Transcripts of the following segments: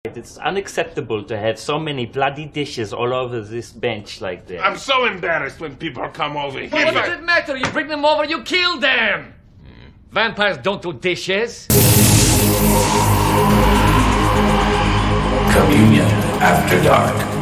It's unacceptable to have so many bloody dishes all over this bench like that. I'm so embarrassed when people come over here. What does it matter? You bring them over, you kill them! Vampires don't do dishes. Communionafterdark.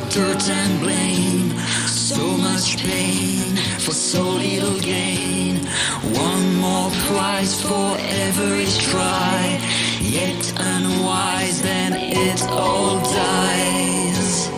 dirt and blame. So much pain for so little gain. One more prize for every try. Yet unwise, then it all dies.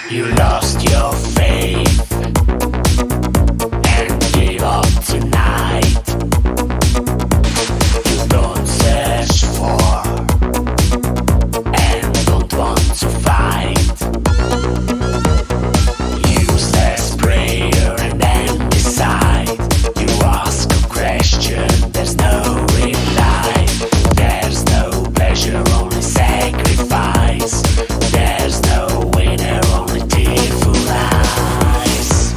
You lost your faith and gave up tonight. You don't search for and don't want to fight. Useless prayer and then decide. You ask a question, there's no reply. There's no pleasure, only sacrifice. There's no winner, only tearful eyes.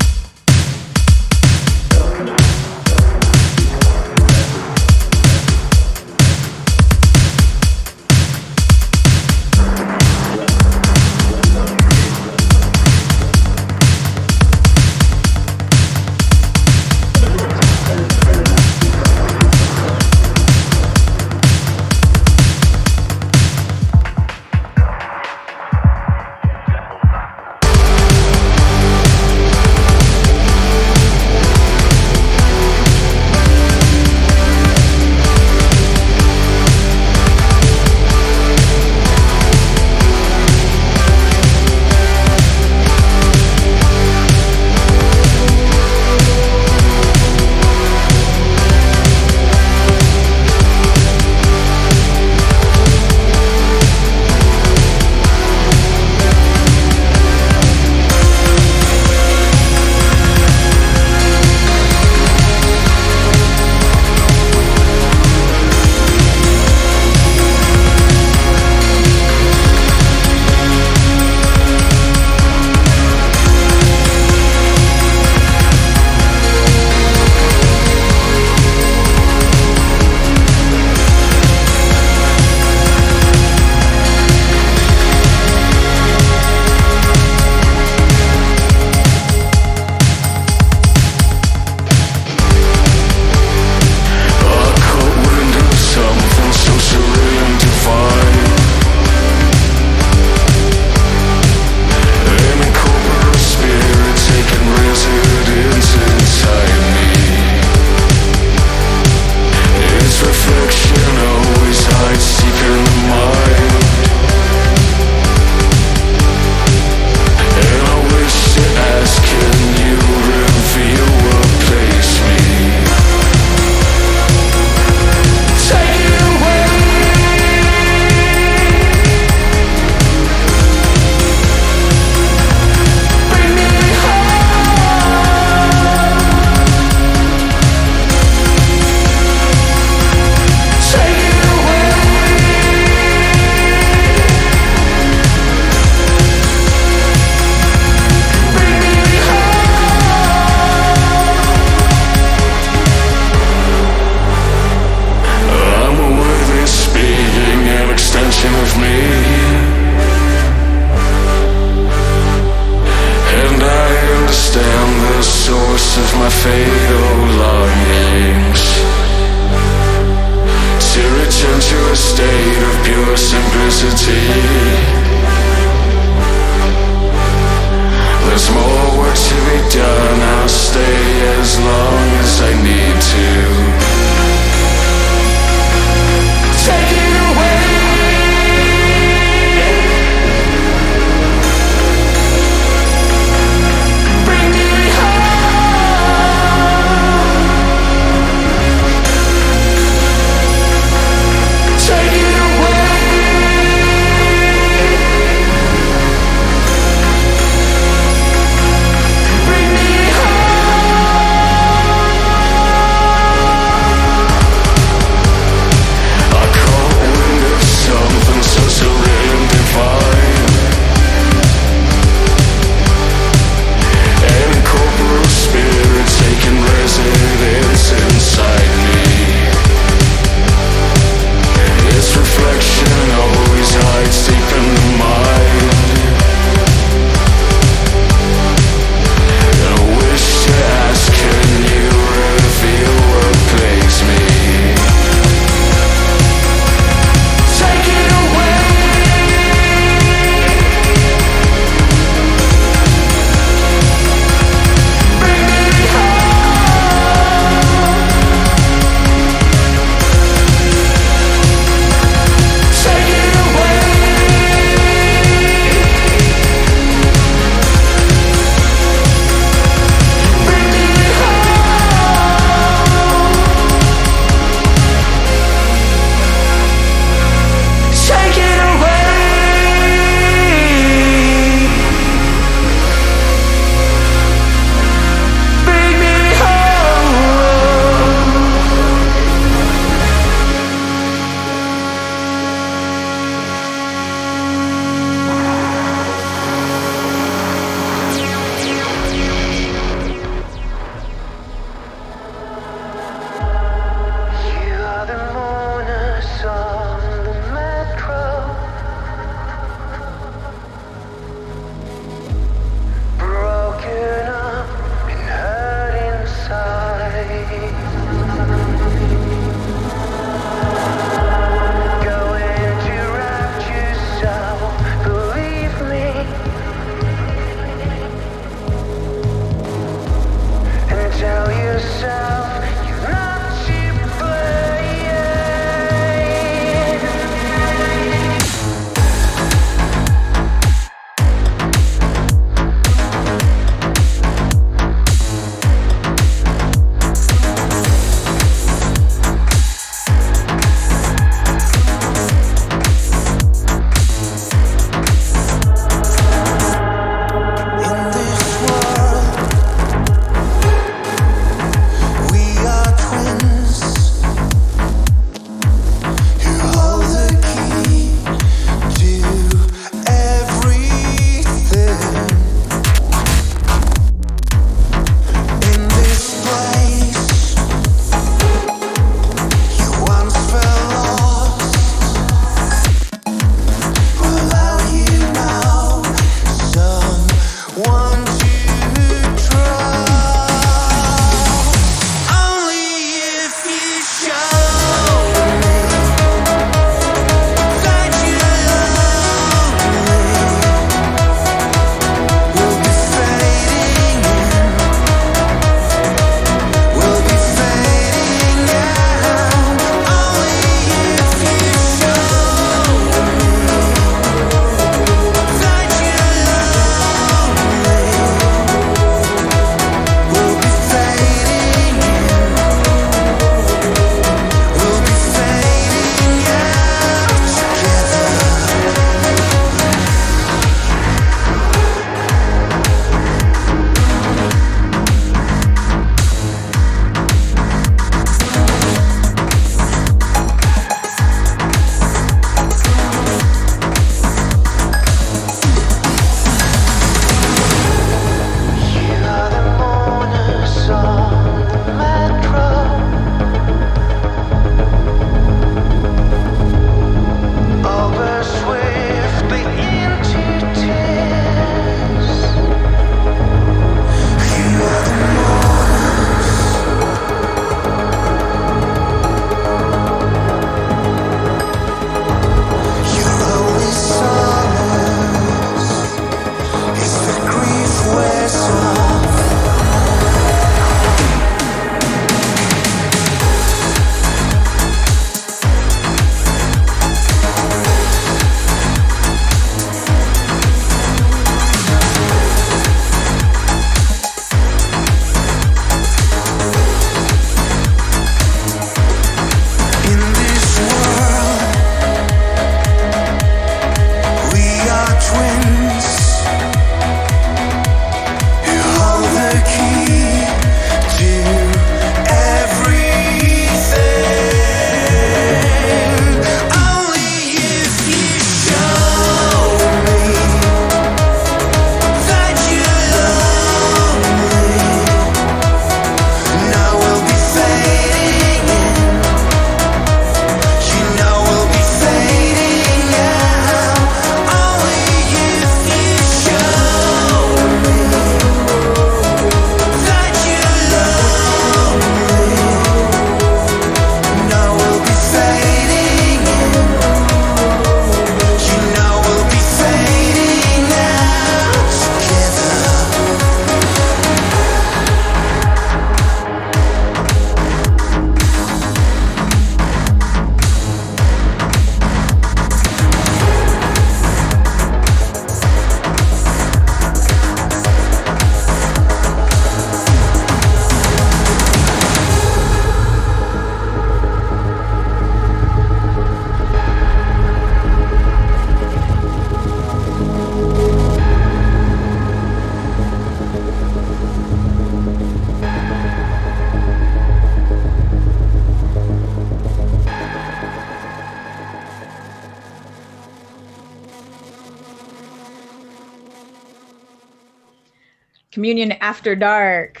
Communion After Dark.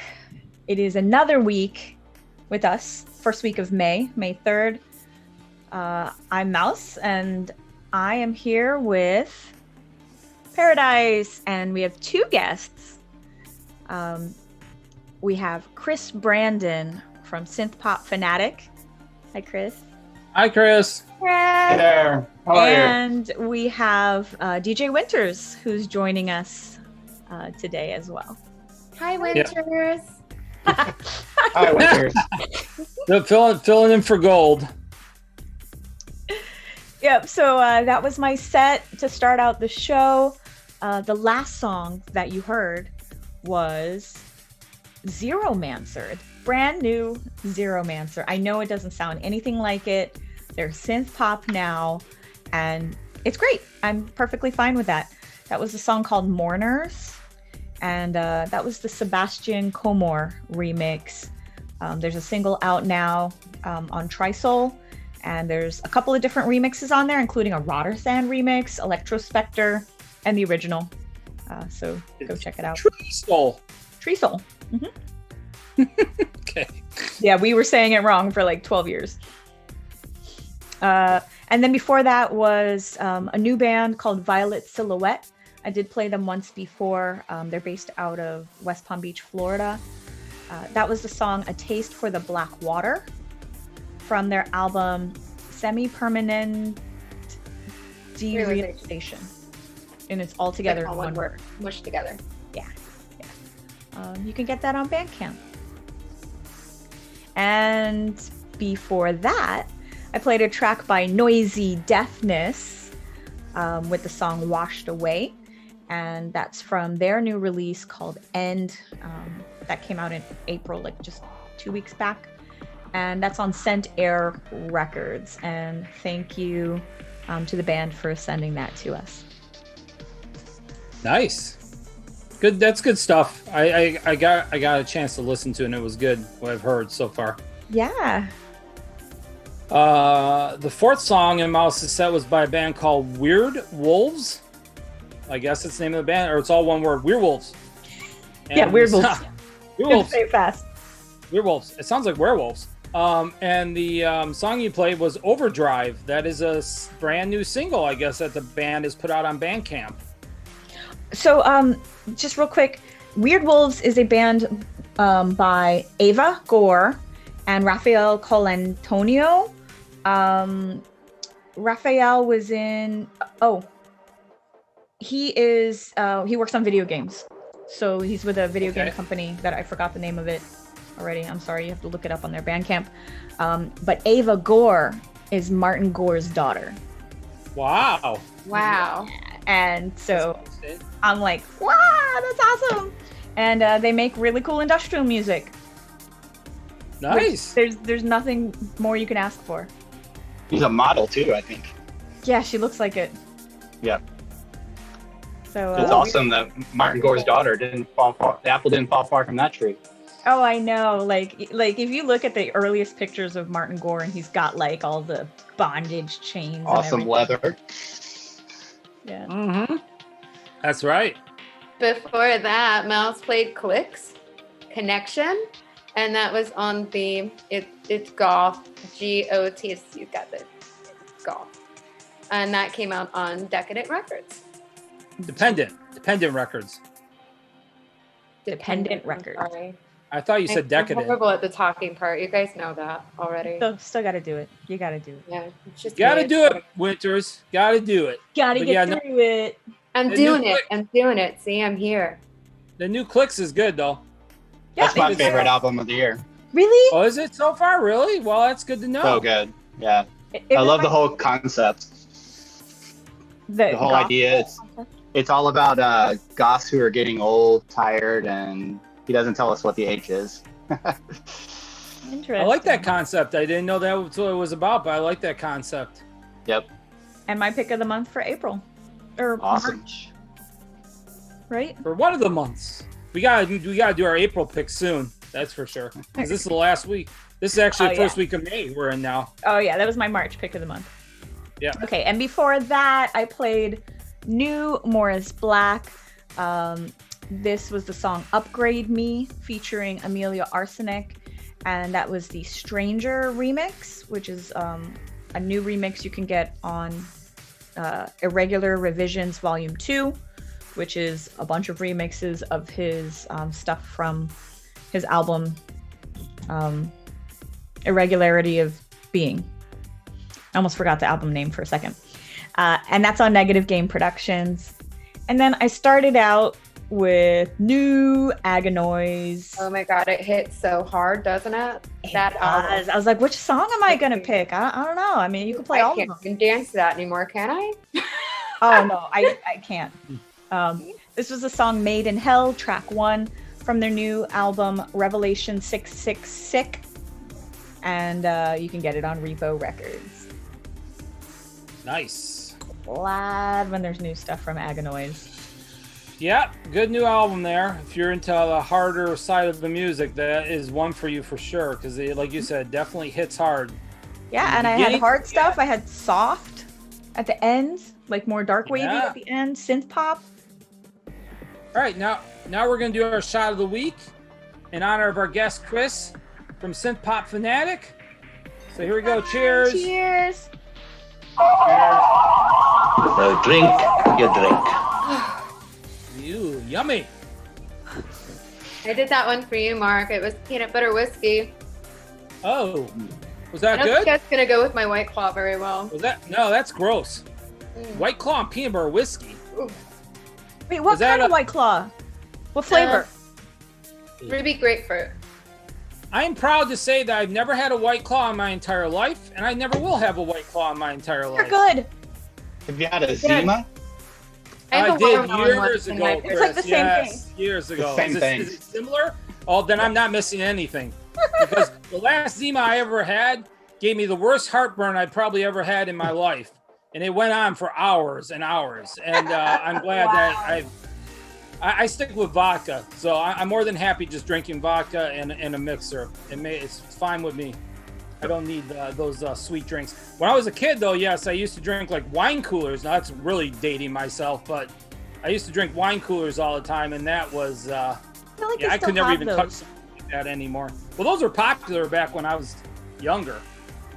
It is another week with us, first week of May 3rd. I'm Mouse, and I am here with Paradise, and we have two guests. We have Chris Brandon from Synthpop Fanatic. Hi, Chris. Hi, Chris. Hey there. How are you? And we have DJ Winters, who's joining us today as well. Hi, Winters. Hi, Winters. filling in for gold. Yep, so that was my set to start out the show. The last song that you heard was Zeromancer. Brand new Zeromancer. I know it doesn't sound anything like it. They're synth pop now, and it's great. I'm perfectly fine with that. That was a song called Mourners, and that was the Sebastian Comor remix. There's a single out now on Trisol, and there's a couple of different remixes on there, including a Rotterdam remix, Electrospectre, and the original. So go check it out. Trisol. Mm-hmm. Okay. Yeah, we were saying it wrong for like 12 years. And then before that was a new band called Violet Silhouette. I did play them once before. They're based out of West Palm Beach, Florida. That was the song A Taste for the Black Water from their album Semi-Permanent Derealization. And it's all together Like in all one word. Mushed together. Yeah. You can get that on Bandcamp. And before that, I played a track by Noisy Deafness with the song Washed Away. And that's from their new release called End. That came out in April, like just 2 weeks back. And that's on Scent Air Records. And thank you to the band for sending that to us. Nice. Good. That's good stuff. I got a chance to listen to it, and it was good. What I've heard so far. Yeah. The fourth song in Mouse's set was by a band called Weird Wolves. I guess it's the name of the band, or it's all one word. Werewolves. Yeah, Werewolves. Werewolves. Say it fast. Werewolves. It sounds like werewolves. And the song you played was Overdrive. That is a brand new single, I guess, that the band has put out on Bandcamp. So, just real quick, Weird Wolves is a band by Ava Gore and Rafael Colantonio. Rafael was in... he works on video games. So he's with a video game company that I forgot the name of it already. I'm sorry, you have to look it up on their Bandcamp. But Ava Gore is Martin Gore's daughter. Wow. And so I'm like, wow, that's awesome. And they make really cool industrial music. Nice. There's nothing more you can ask for. She's a model too, I think. Yeah, she looks like it. Yeah. So it's awesome that Martin Gore's daughter didn't fall far. The apple didn't fall far from that tree. Oh, I know. Like if you look at the earliest pictures of Martin Gore, and he's got like all the bondage chains. Awesome and leather. Yeah. Mm-hmm. That's right. Before that, Mouse played Clicks Connection, and that was on the it's goth, G-O-T. You got the goth, and that came out on Decadent Records. Dependent Records. Dependent Records. Sorry. I thought you said Decadent. I'm horrible at the talking part. You guys know that already. Still got to do it. You got to do it. Yeah, it's just Gotta do it, Winters. Gotta do it. Gotta get through it. I'm doing it. See, I'm here. The new Clicks is good though. Yeah, That's my favorite album of the year. Really? Oh, is it so far? Really? Well, that's good to know. So good. Yeah. I love the whole concept. The whole idea. It's all about goths who are getting old, tired, and he doesn't tell us what the age is. Interesting. I like that concept. I didn't know that was what it was about, but I like that concept. Yep. And my pick of the month for April. Or awesome. March. Right? For one of the months. We gotta do our April pick soon. That's for sure. Because this is the last week. This is actually the first week of May we're in now. Oh yeah, that was my March pick of the month. Yeah. Okay, and before that, I played new Morris Black. this was the song Upgrade Me featuring Amelia Arsenic, and that was the Stranger remix, which is a new remix you can get on Irregular Revisions Volume 2, which is a bunch of remixes of his stuff from his album Irregularity of Being. I almost forgot the album name for a second. And that's on Negative Game Productions. And then I started out with New Aganoise. Oh my god, it hits so hard, doesn't it? That does. I was like, which song am I gonna pick? I don't know. I mean, you can play all of them. I can't dance to that anymore, can I? Oh no, I can't. This was a song Made in Hell, track 1 from their new album Revelation 666, and you can get it on Repo Records. Nice. Glad when there's new stuff from Aganoise. Yeah, good new album there. If you're into the harder side of the music, that is one for you for sure, because like you said, definitely hits hard. Yeah, and I had hard stuff. I had soft at the end, like more dark wavy at the end, synth pop. All right, now we're gonna do our shot of the week in honor of our guest Chris from Synthpop Fanatic. So here we go. Cheers. Cheers. So drink, you drink. Ew, yummy. I did that one for you, Mark. It was peanut butter whiskey. Oh, was that I don't good? think that's gonna go with my White Claw very well. Was that? No, that's gross. White Claw and peanut butter whiskey. Ooh. Wait, what kind of White Claw? What flavor? Ruby grapefruit. I am proud to say that I've never had a White Claw in my entire life, and I never will have a White Claw in my entire life. They're good. Have you had a Zima? I did years ago, Chris. It's like the same thing. Years ago. Same thing. Is it similar? Oh, then I'm not missing anything. Because the last Zima I ever had gave me the worst heartburn I'd probably ever had in my life. And it went on for hours and hours. And I'm glad that I stick with vodka. So I'm more than happy just drinking vodka and a mixer. It's fine with me. I don't need those sweet drinks. When I was a kid, though, yes, I used to drink like wine coolers. Now, that's really dating myself, but I used to drink wine coolers all the time, and that was, I could never even touch something like that anymore. Well, those were popular back when I was younger.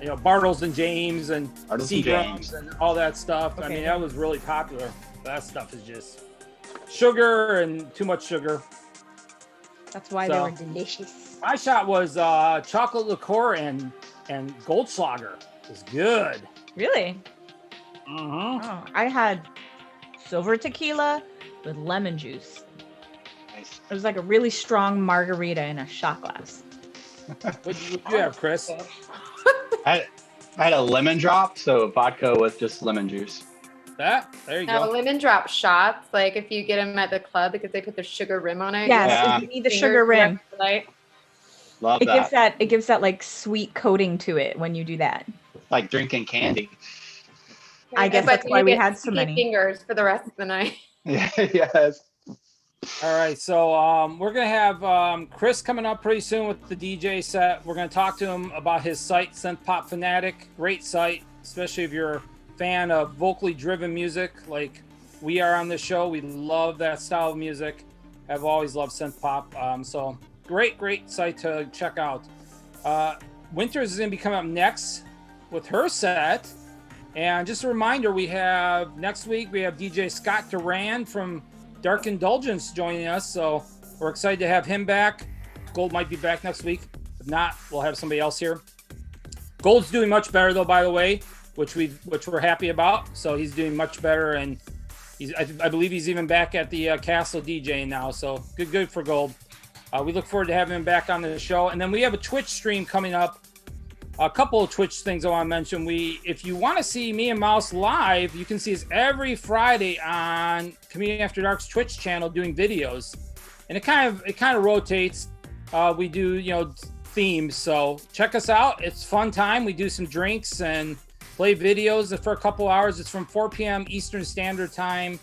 You know, Bartles and James and Seagrams and all that stuff. Okay. I mean, that was really popular. That stuff is just sugar and too much sugar. That's why they were delicious. My shot was chocolate liqueur and Goldschlager. It was good. Really? Mm-hmm. Oh, I had silver tequila with lemon juice. Nice. It was like a really strong margarita in a shot glass. What did you have, Chris? I had a lemon drop, so vodka with just lemon juice. There you go. Lemon drop shots, like if you get them at the club because they put the sugar rim on it. Yes, you need the sugar rim. Love it that. It gives that like sweet coating to it when you do that. Like drinking candy. I guess that's why we had so many fingers for the rest of the night. Yes. All right, so we're gonna have Chris coming up pretty soon with the DJ set. We're gonna talk to him about his site, Synthpop Fanatic. Great site, especially if you're a fan of vocally driven music like we are on this show. We love that style of music. I've always loved synth pop. So great site to check out. Winters is gonna be coming up next with her set. And just a reminder, next week we have DJ Scott Duran from Dark Indulgence joining us, so we're excited to have him back. Gold might be back next week. If not, we'll have somebody else here. Gold's doing much better though, by the way, which we're happy about. So he's doing much better, and I believe he's even back at the Castle DJing now. So good for Gold. We look forward to having him back on the show, and then we have a Twitch stream coming up. A couple of Twitch things I want to mention. If you want to see me and Mouse live, you can see us every Friday on Communionafterdark's Twitch channel doing videos, and it kind of rotates. We do themes, so check us out. It's fun time. We do some drinks and play videos for a couple hours. It's from 4 p.m. Eastern Standard Time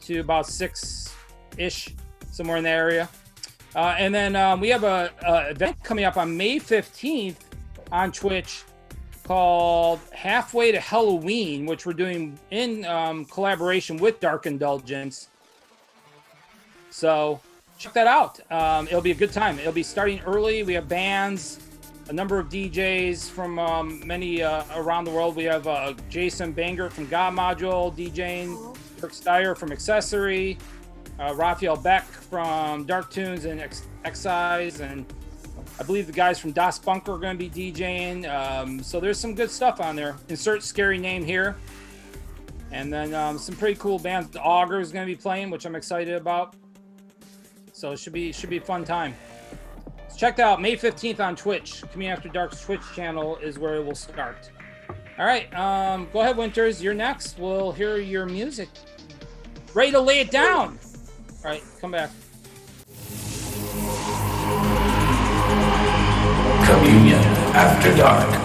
to about 6-ish, somewhere in the area. And then we have a event coming up on May 15th. On Twitch called Halfway to Halloween, which we're doing in collaboration with Dark Indulgence. So check that out. It'll be a good time. It'll be starting early. We have bands, a number of DJs from many around the world. We have Jason Banger from God Module DJing, Kirk Steyer from Accessory, Raphael Beck from Dark Tunes and Excise, and I believe the guys from Das Bunker are going to be DJing. So there's some good stuff on there. Insert scary name here. And then some pretty cool bands. The Augur is going to be playing, which I'm excited about. So it should be a fun time. So check that out. May 15th on Twitch. Communionafterdark's Twitch channel is where it will start. All right. Go ahead, Winters. You're next. We'll hear your music. Ready to lay it down. All right. Come back. Communion After Dark.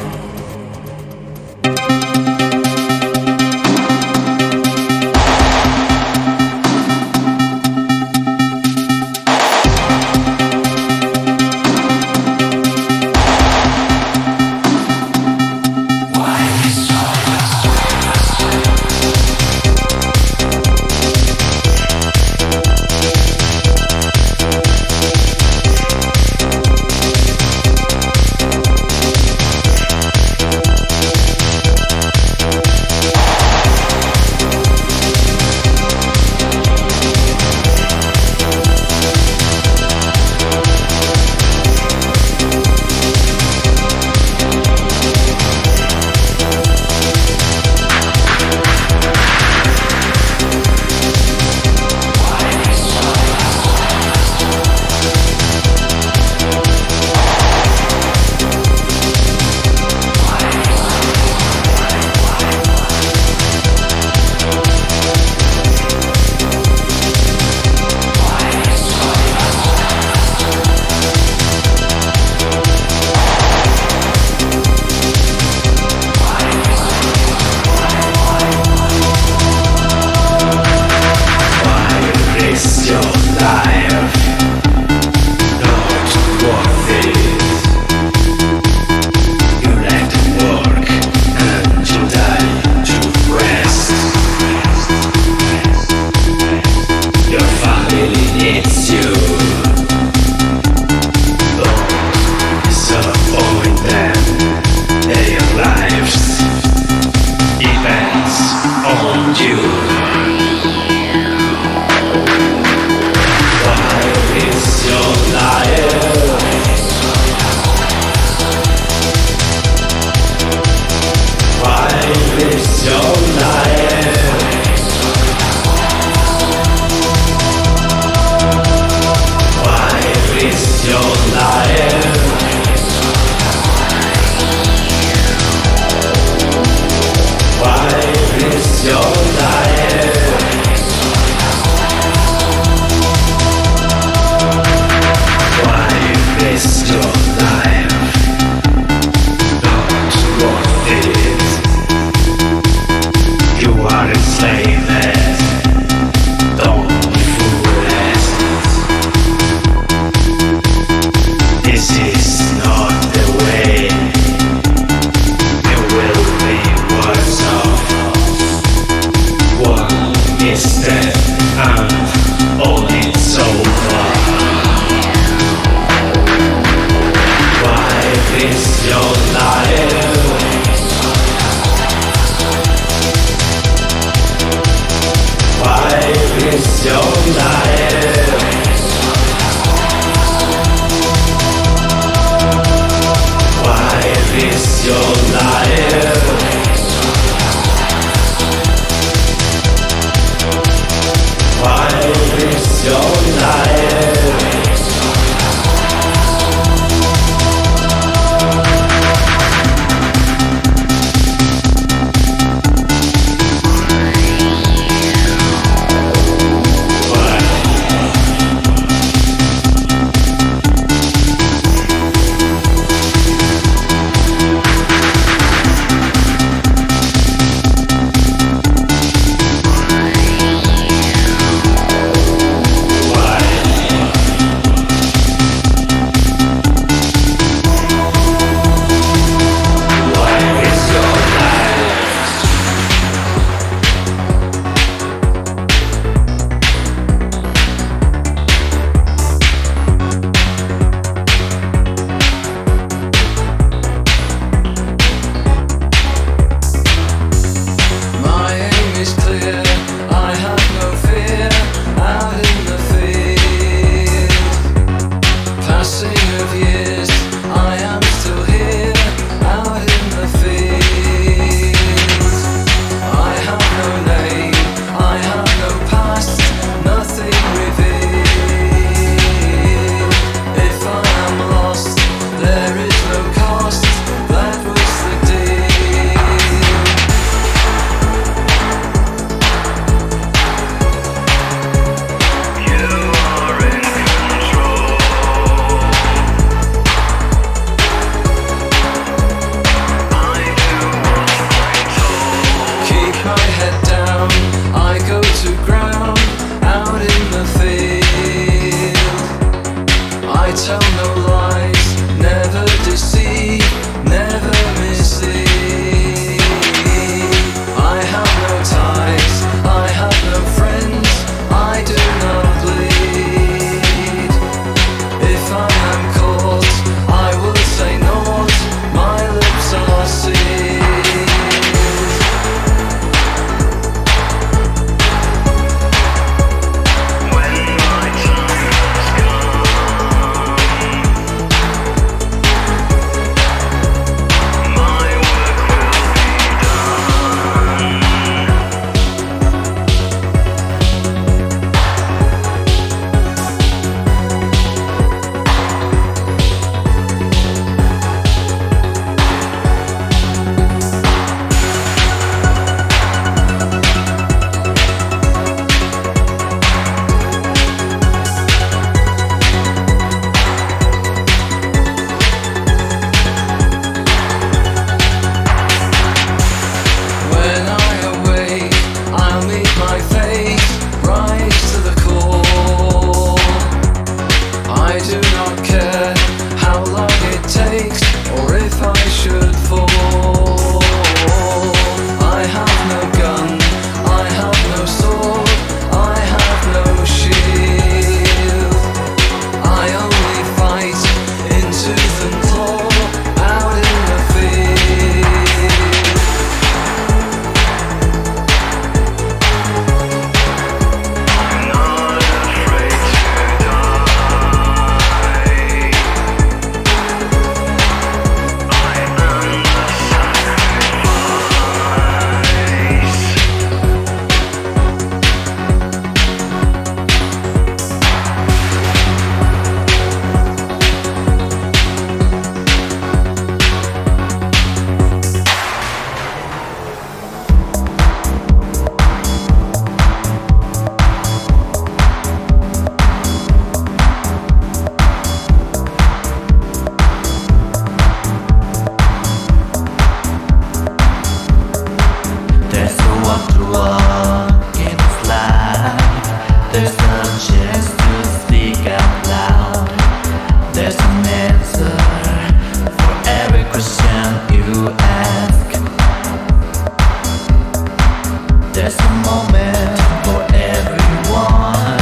There's a moment for everyone.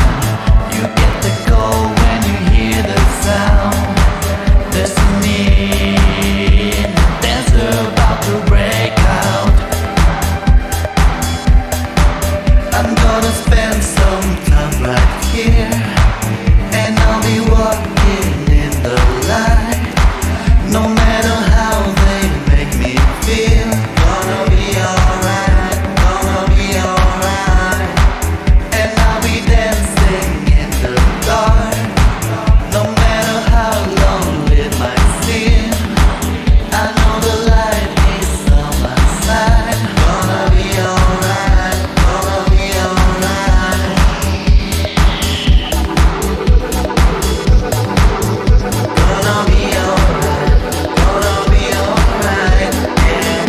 You get the call when you hear the sound. There's a need, dance about to break out. I'm gonna spend some time right here, and I'll be walking in the light. No matter how they make me feel, gonna be alright, gonna be alright. And I'll be dancing in the dark. No matter how lonely it might seem, I know the light is on my side. Gonna be alright, gonna be alright. Gonna be alright, gonna be alright, yeah.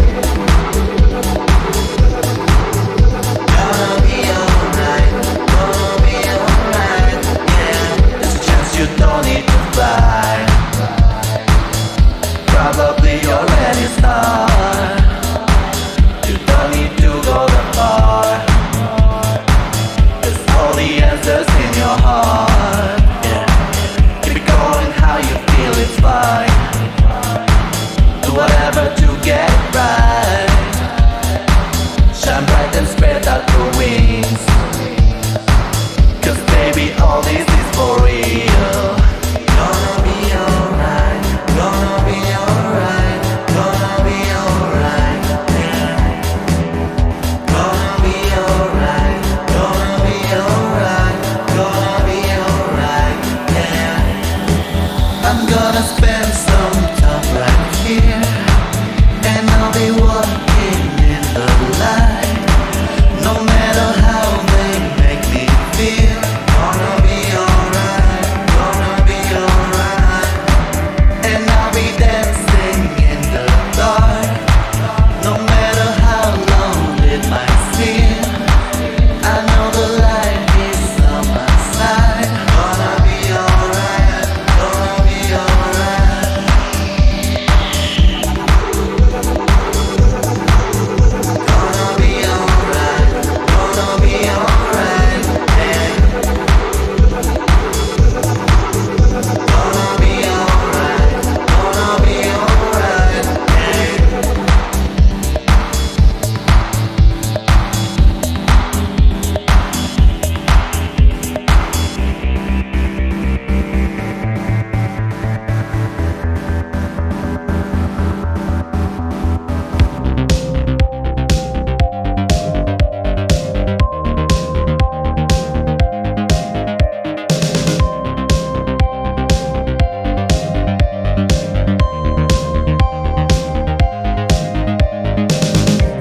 Gonna be alright, gonna be alright, yeah. There's a chance you don't need to fly. Probably already start. You don't need to go that far. There's all the answers in your heart, yeah. Keep it going how you feel, it's fine. Do whatever to get it right. Shine bright and spread out your wings. 'Cause baby, all this is for real. Gonna be alright, gonna be alright, gonna be alright, yeah. Gonna be alright, gonna be alright, gonna be alright, yeah. I'm gonna spend some time right here, and I'll be walking in the light. No matter how they make me feel, gonna be alright, gonna be alright. And I'll be dancing in the dark. No matter how long it might seem, I know the light is on my side. Gonna be alright, gonna be alright. Gonna be alright, gonna be alright, yeah. Gonna be alright, gonna be alright, yeah.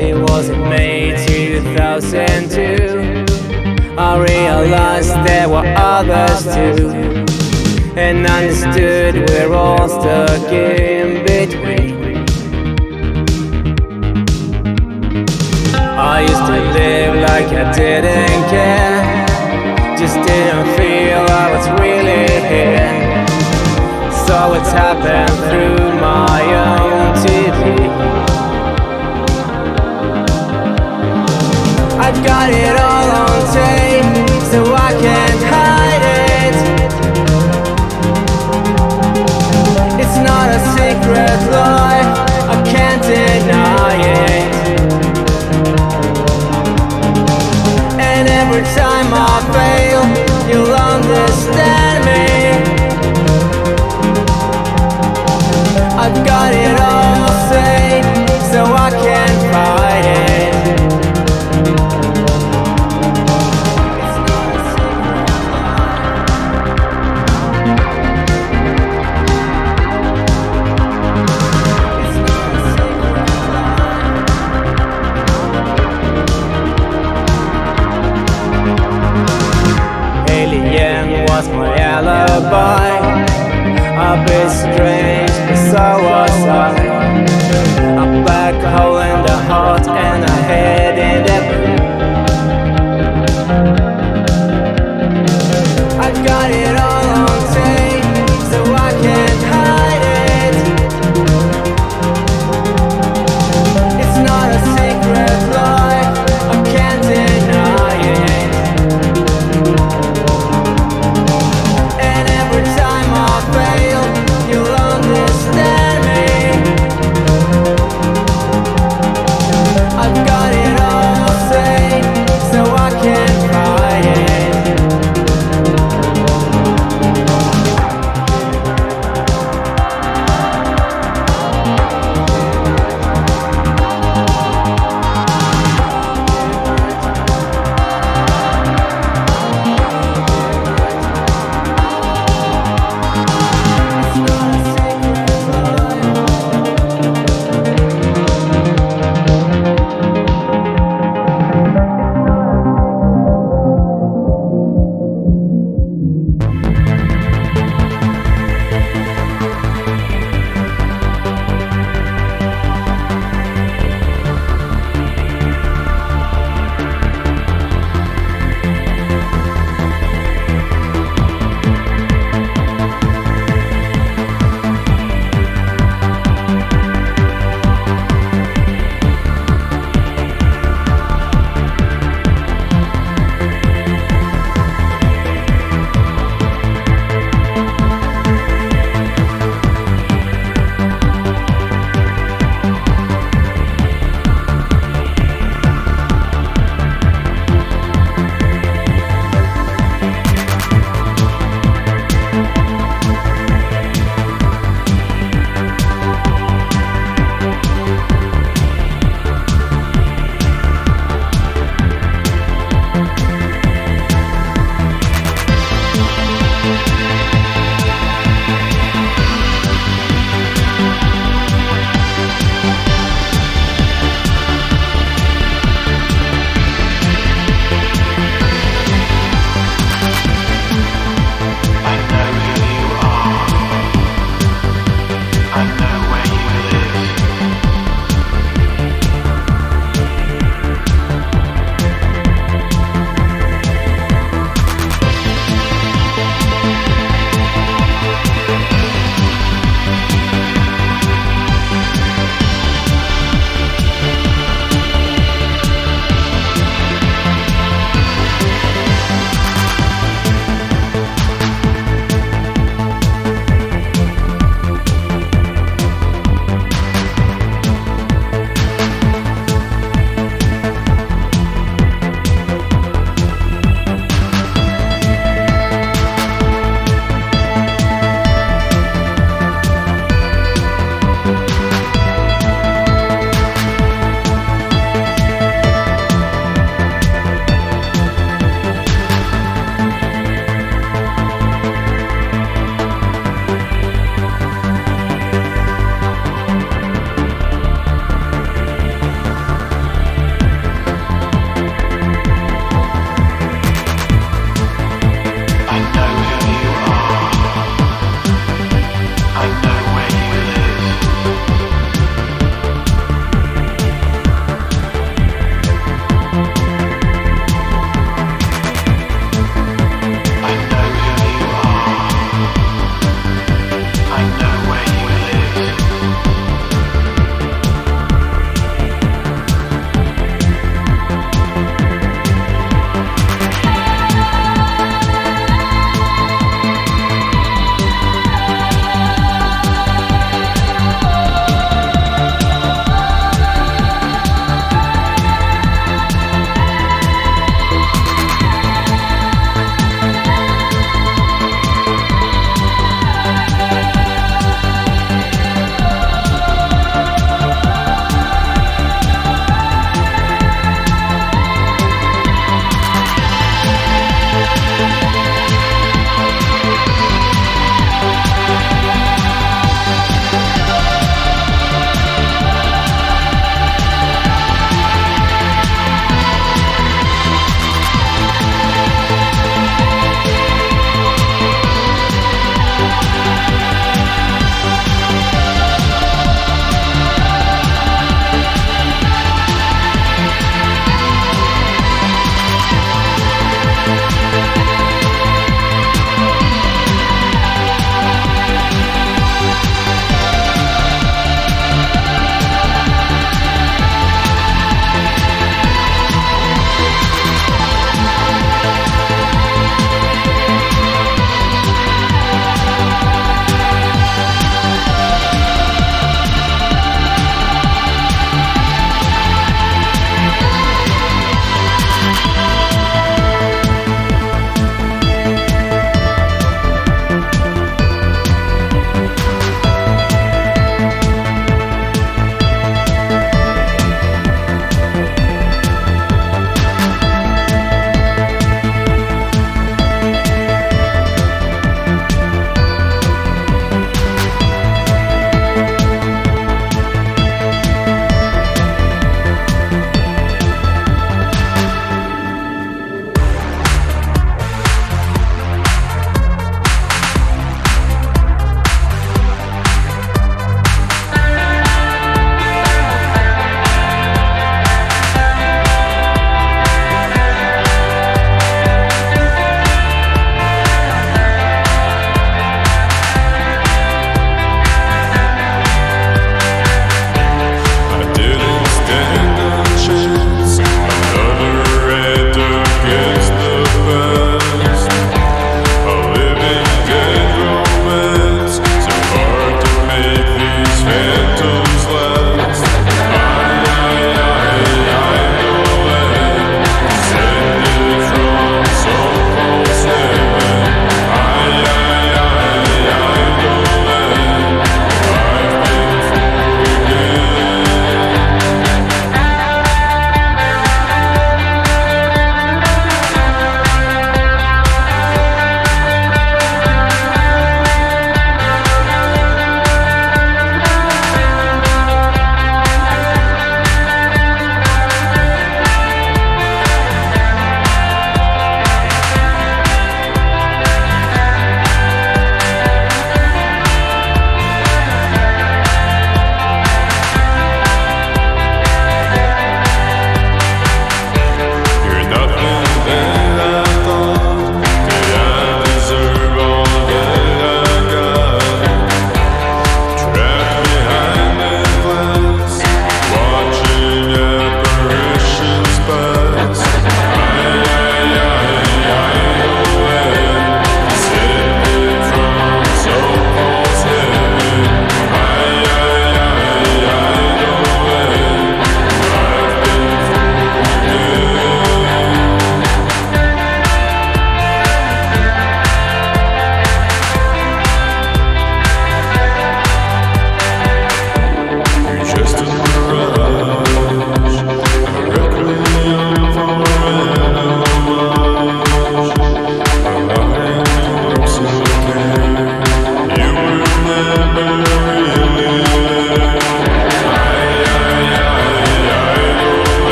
It was in May 2002. I realized there were others too, and understood we're all stuck in between. I used to live like I didn't care, just didn't feel I was really here. Saw what's happened through my own TV. I've got it all on tape, so I can't hide it. It's not a secret lie, I can't deny it. And every time I fail, you'll understand me. I've got it all safe, so I can't fight it. Alien was my alibi. A bit strange, but so was I. A black hole in the heart and a head in the blue. I've got it all on tape, so I can't hide it. It's not a secret lie, I can't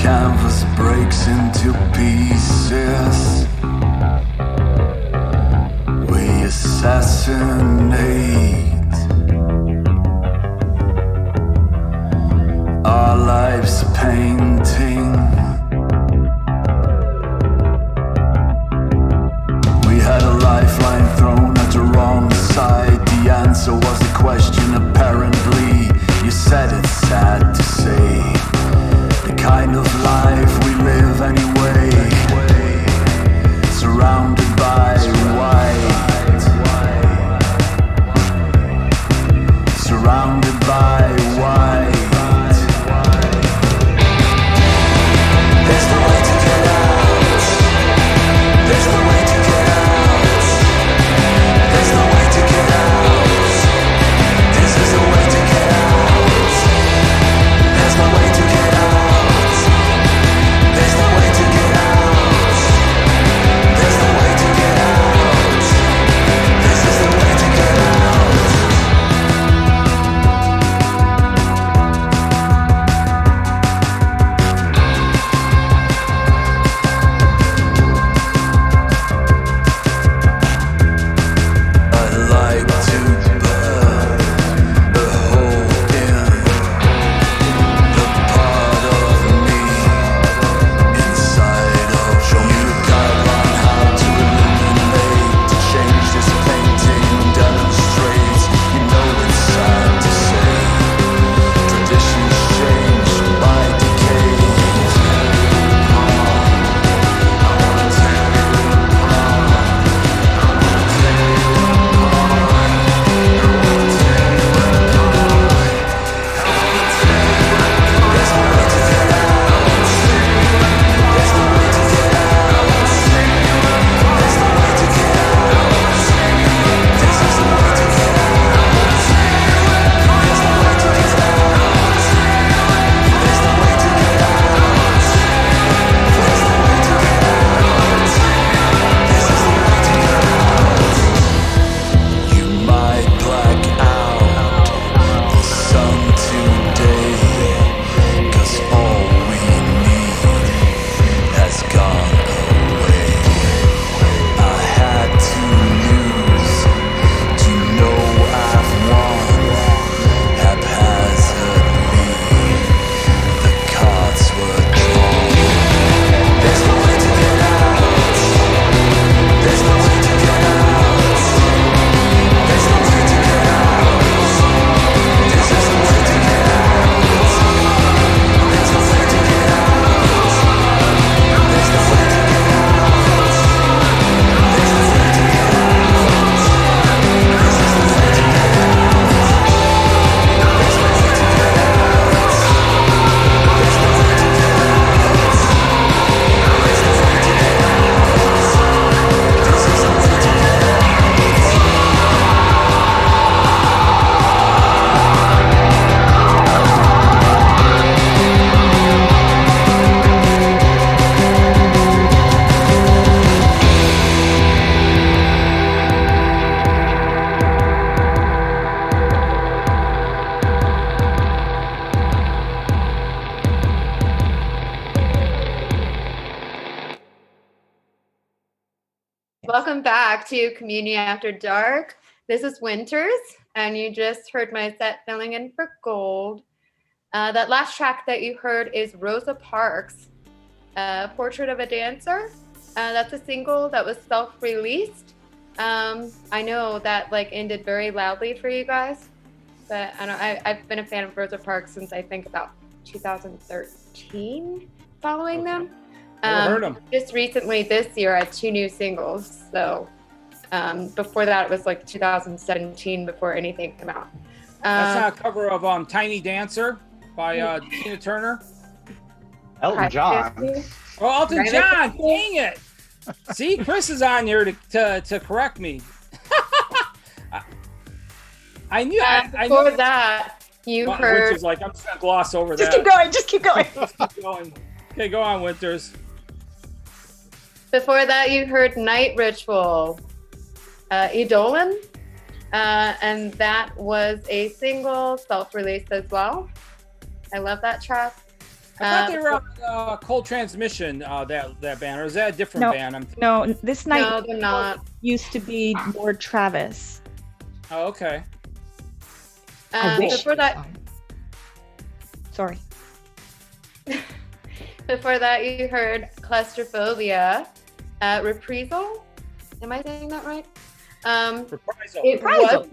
canvas breaks into pieces. We assassinate. Our lives a painting. We had a lifeline thrown at the wrong side. The answer was a question apparently. You said it's sad to say. The kind of life we live anyway. Surrounded by white. Surrounded by white. There's no way to get out. There's no way to get out. There's no way to get out. This is the way to get out. There's no way to get out. There's no way to get out. There's no way to get out. This is the way to get out. I'd like to burn a hole in the part of me inside of you. Guideline how to illuminate, to change this painting, demonstrate. You know it's sad to say, traditions change by decay. I wanna tear you apart. You might black out the sun today, 'cause all we need has gone away. I had to lose to know I've won haphazardly. The cards were drawn. There's no way to get out. There's no way to get out. There's no way to get out. This is the way to get out. There's no way to get out. There's no way to get out. There's no way to get out. This is the way to get out. There's no way to get out. There's no way to get out. There's no way to get out. This is the way to get out. Welcome back to Communion After Dark. This is Winters, and you just heard my set Filling in for Gold. That last track that you heard is Rosa Parks, Portrait of a Dancer. That's a single that was self-released. I know that ended very loudly for you guys, but I've been a fan of Rosa Parks since I think about 2013, following them. Never heard 'em. Just recently this year I had 2 new singles, so before that it was 2017 before anything came out. That's not a cover of Tiny Dancer by Tina Turner. Elton John. Oh, Elton John! Dang it! See, Chris is on here to correct me. I knew. Before that, you heard. Winters like, I'm just gonna gloss over Just that. keep going. Just keep going. Just keep going. Okay, go on, Winters. Before that, you heard Night Ritual, Eidolon, and that was a single, self-released as well. I love that track. I thought they were on Cold Transmission, that band, or is that a different No, band? no, this night No, they're not. used to be Lord Travis. Oh, okay. Before that, sorry. before that, you heard Claustrophobia, Reprisal. Am I saying that right? Reprisal.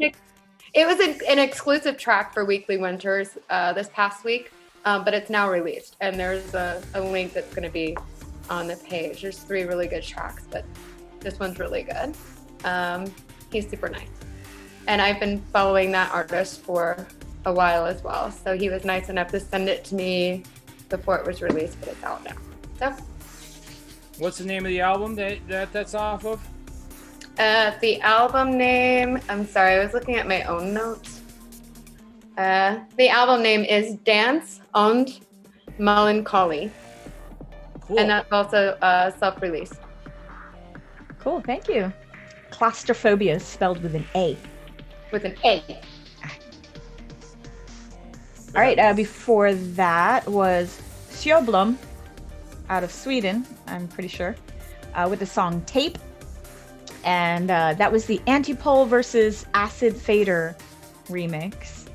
It was an exclusive track for Weekly Winters this past week, but it's now released, and there's a link that's going to be on the page. There's 3 really good tracks, but this one's really good. He's super nice, and I've been following that artist for a while as well. So he was nice enough to send it to me before it was released, but it's out now. So, what's the name of the album that's off of? The album name, I'm sorry, I was looking at my own notes. The album name is Dance und Melancholy. Cool. And that's also self-released. Cool, thank you. Claustrophobia is spelled with an A. With an A. All right, before that was Sjöblom out of Sweden, I'm pretty sure, with the song Tape. And that was the Antipole versus Acid Fader remix.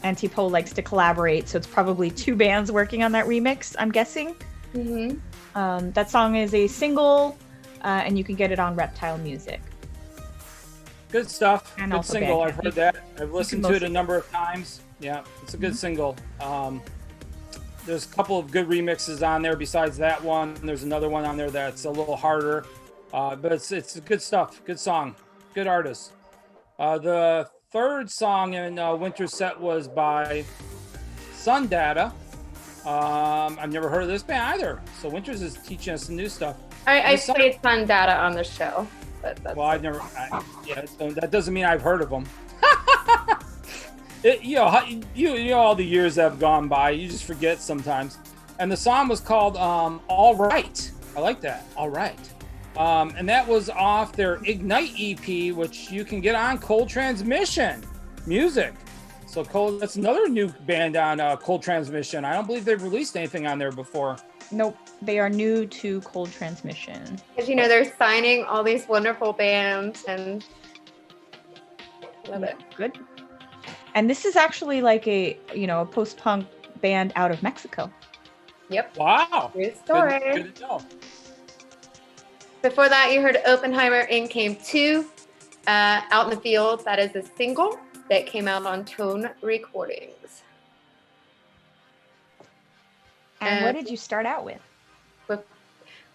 Antipole likes to collaborate, so it's probably 2 bands working on that remix, I'm guessing. Mm-hmm. That song is a single, and you can get it on Reptile Music. Good stuff. And good also single. Bandcamp. I've heard that. I've listened to it a number of times. Yeah, it's a good Mm-hmm. single. There's a couple of good remixes on there besides that one. There's another one on there that's a little harder, but it's good stuff. Good song. Good artist. The third song in Winter's set was by Sundata. I've never heard of this band either. So Winters is teaching us some new stuff. I played Sun Data on the show. But that's Well, I've never. So that doesn't mean I've heard of them. You know, all the years that have gone by, you just forget sometimes. And the song was called "All Right." I like that. All right. And that was off their Ignite EP, which you can get on Cold Transmission Music. So Cold, that's another new band on Cold Transmission. I don't believe they've released anything on there before. Nope, they are new to Cold Transmission. Because, you know, they're signing all these wonderful bands, and love it. Good. And this is actually like a post-punk band out of Mexico. Yep. Wow. True story. Good to know. Before that, you heard Oppenheimer In Came 2, Out in the Field. That is a single that came out on Tone Recordings. And what did you start out with?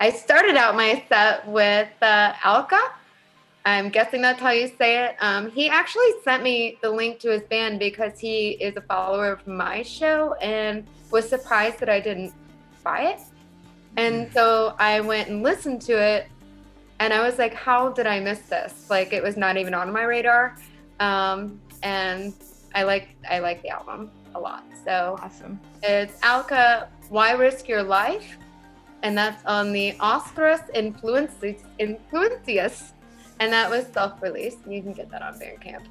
I started out my set with Alka. I'm guessing that's how you say it. He actually sent me the link to his band because he is a follower of my show and was surprised that I didn't buy it. And so I went and listened to it, and I was like, how did I miss this? Like, it was not even on my radar. And I like the album a lot. So awesome. It's Alka, Why Risk Your Life? And that's on the Oscaris Influencias. And that was self-released. You can get that on Bandcamp.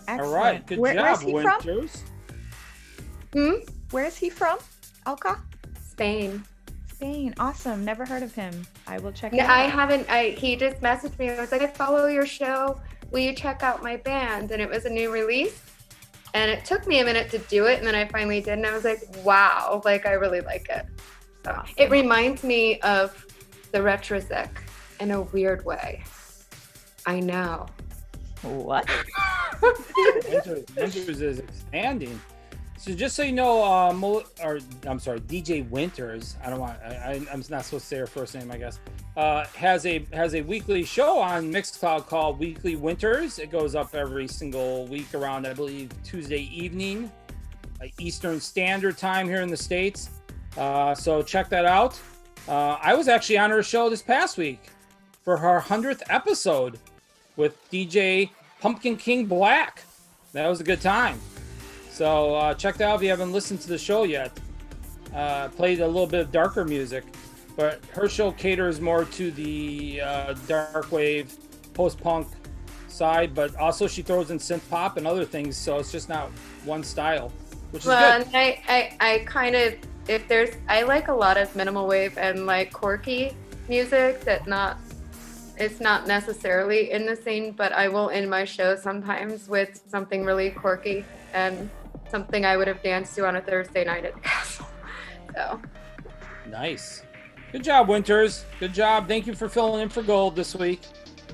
Excellent. All right, good Where's job, he Winters. From? Where is he from? Alka? Spain. Spain. Awesome. Never heard of him. I will check it Yeah, out. I haven't. He just messaged me. I was like, I follow your show. Will you check out my band? And it was a new release. And it took me a minute to do it. And then I finally did. And I was like, wow, like, I really like it. So it reminds me of the Retrosic in a weird way. I know. What? Winters is expanding. So just so you know, DJ Winters. I'm not supposed to say her first name, I guess. Has a weekly show on Mixcloud called Weekly Winters. It goes up every single week around, I believe, Tuesday evening, Eastern Standard Time here in the States. So check that out. I was actually on her show this past week for her 100th episode with DJ Pumpkin King Black. That was a good time. So check that out if you haven't listened to the show yet. Played a little bit of darker music, but her show caters more to the dark wave, post-punk side, but also she throws in synth pop and other things, so it's just not one style. which is Well, good. and I kind of, I like a lot of minimal wave and like quirky music it's not necessarily in the scene, but I will end my show sometimes with something really quirky and something I would have danced to on a Thursday night at the castle. So. Nice. Good job, Winters. Good job. Thank you for filling in for Gold this week.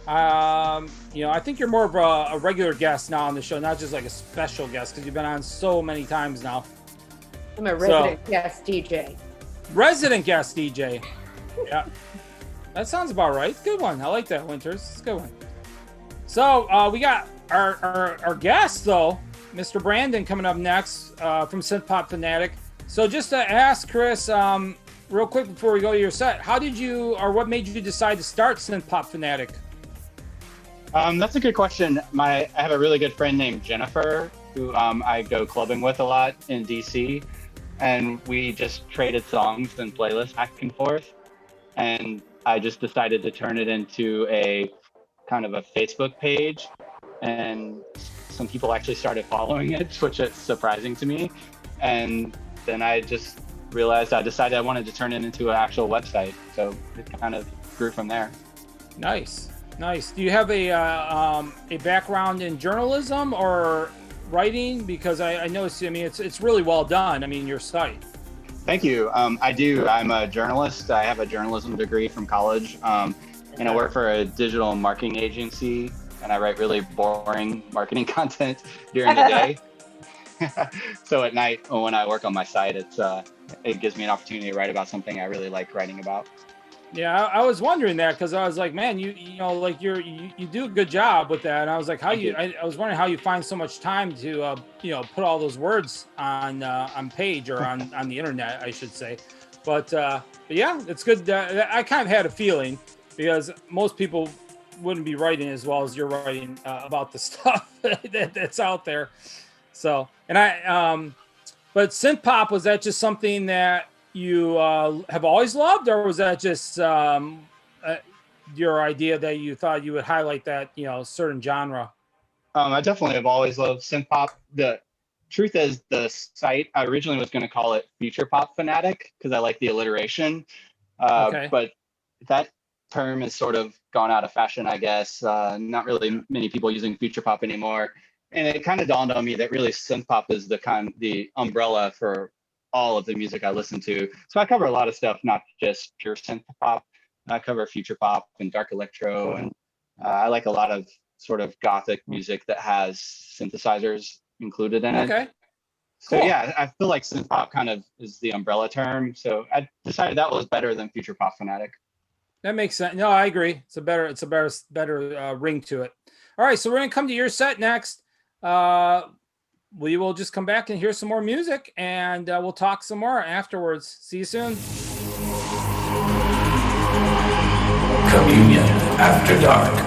I think you're more of a regular guest now on the show, not just like a special guest, because you've been on so many times now. I'm a resident guest DJ. Resident guest DJ. Yeah. That sounds about right. Good one. I like that, Winters. It's a good one. So we got our guest, though, Mr. Brandon, coming up next from Synthpop Fanatic. So just to ask Chris, real quick before we go to your set, what made you decide to start Synthpop Fanatic? That's a good question. I have a really good friend named Jennifer, who I go clubbing with a lot in DC, and we just traded songs and playlists back and forth. And I just decided to turn it into a kind of a Facebook page, and some people actually started following it, which is surprising to me. And then I just realized I decided I wanted to turn it into an actual website. So it kind of grew from there. Nice. Do you have a background in journalism or writing? Because I noticed, it's really well done. Your site. Thank you. I do. I'm a journalist. I have a journalism degree from college, and I work for a digital marketing agency, and I write really boring marketing content during the day. So at night, when I work on my site, it gives me an opportunity to write about something I really like writing about. Yeah, I was wondering that, because I was like, man, you do a good job with that. And I was like, I was wondering how you find so much time to put all those words on page or on the internet, I should say. But yeah, it's good. I kind of had a feeling, because most people wouldn't be writing as well as you're writing about the stuff that's out there. So, and but synth-pop, was that just something that you have always loved, or was that just your idea that you thought you would highlight that certain genre? I definitely have always loved synth-pop. The truth is, the site, I originally was going to call it Futurepop Fanatic, because I like the alliteration. But that term has sort of gone out of fashion, I guess. Not really many people using Futurepop anymore. And it kind of dawned on me that really synth-pop is the umbrella for all of the music I listen to. So I cover a lot of stuff, not just pure synth pop. I cover future pop and dark electro, and I like a lot of sort of gothic music that has synthesizers included in it. Okay. So yeah, I feel like synth pop kind of is the umbrella term. So I decided that was better than Future Pop Fanatic. That makes sense. No, I agree. It's a better ring to it. All right, so we're gonna come to your set next. We will just come back and hear some more music, and we'll talk some more afterwards. See you soon. Communion After Dark.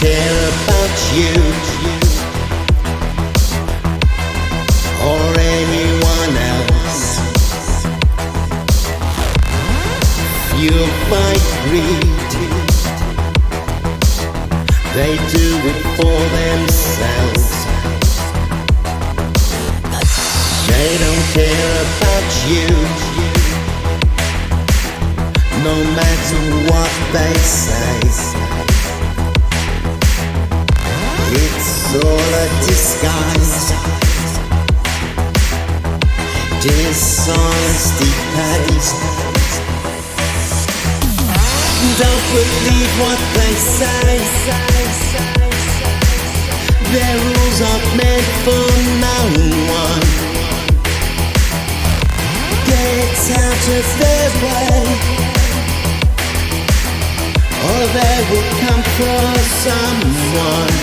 care about you or anyone else. Fueled by greed, they do it for themselves. They don't care about you, no matter what they say. It's all a disguise. Dishonesty pays. Don't believe what they say. Their rules aren't meant for no one. Get out of their way, or they will come for someone.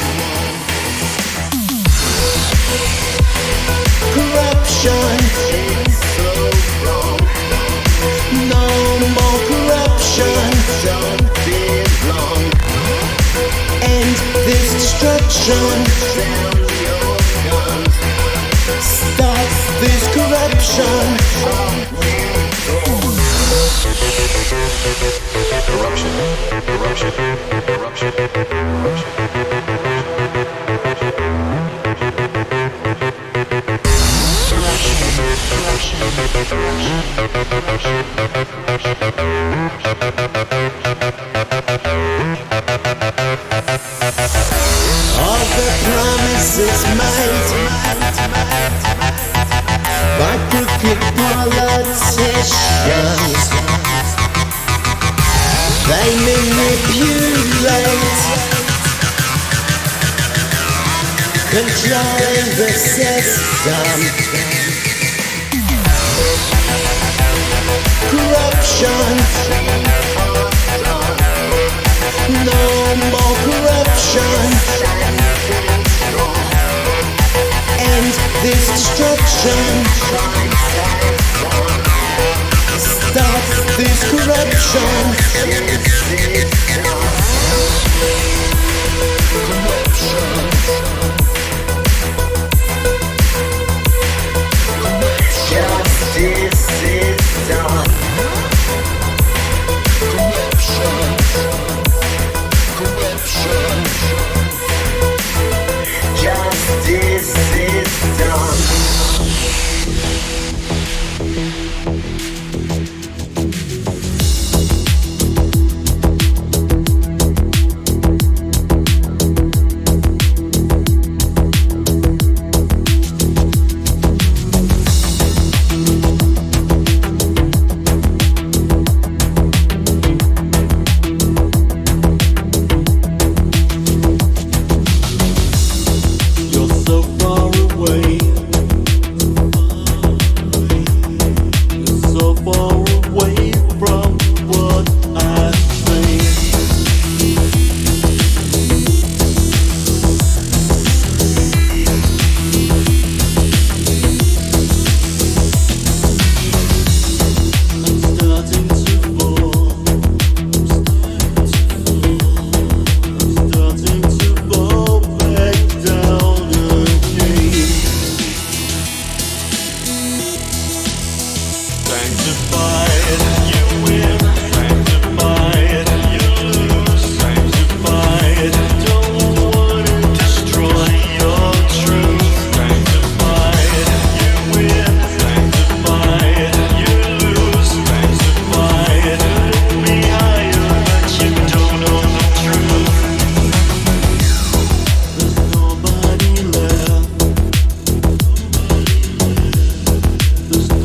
Corruption is so wrong. No more corruption. Don't belong. End this destruction. Down your guns. Stop this corruption. Corruption, corruption, corruption, corruption. All the promises made by crooked politicians, they manipulate, controlling the system. Corruption, no more corruption. End this destruction. Stop this corruption. Justice is done. Corruption. Justice is done.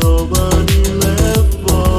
Nobody left for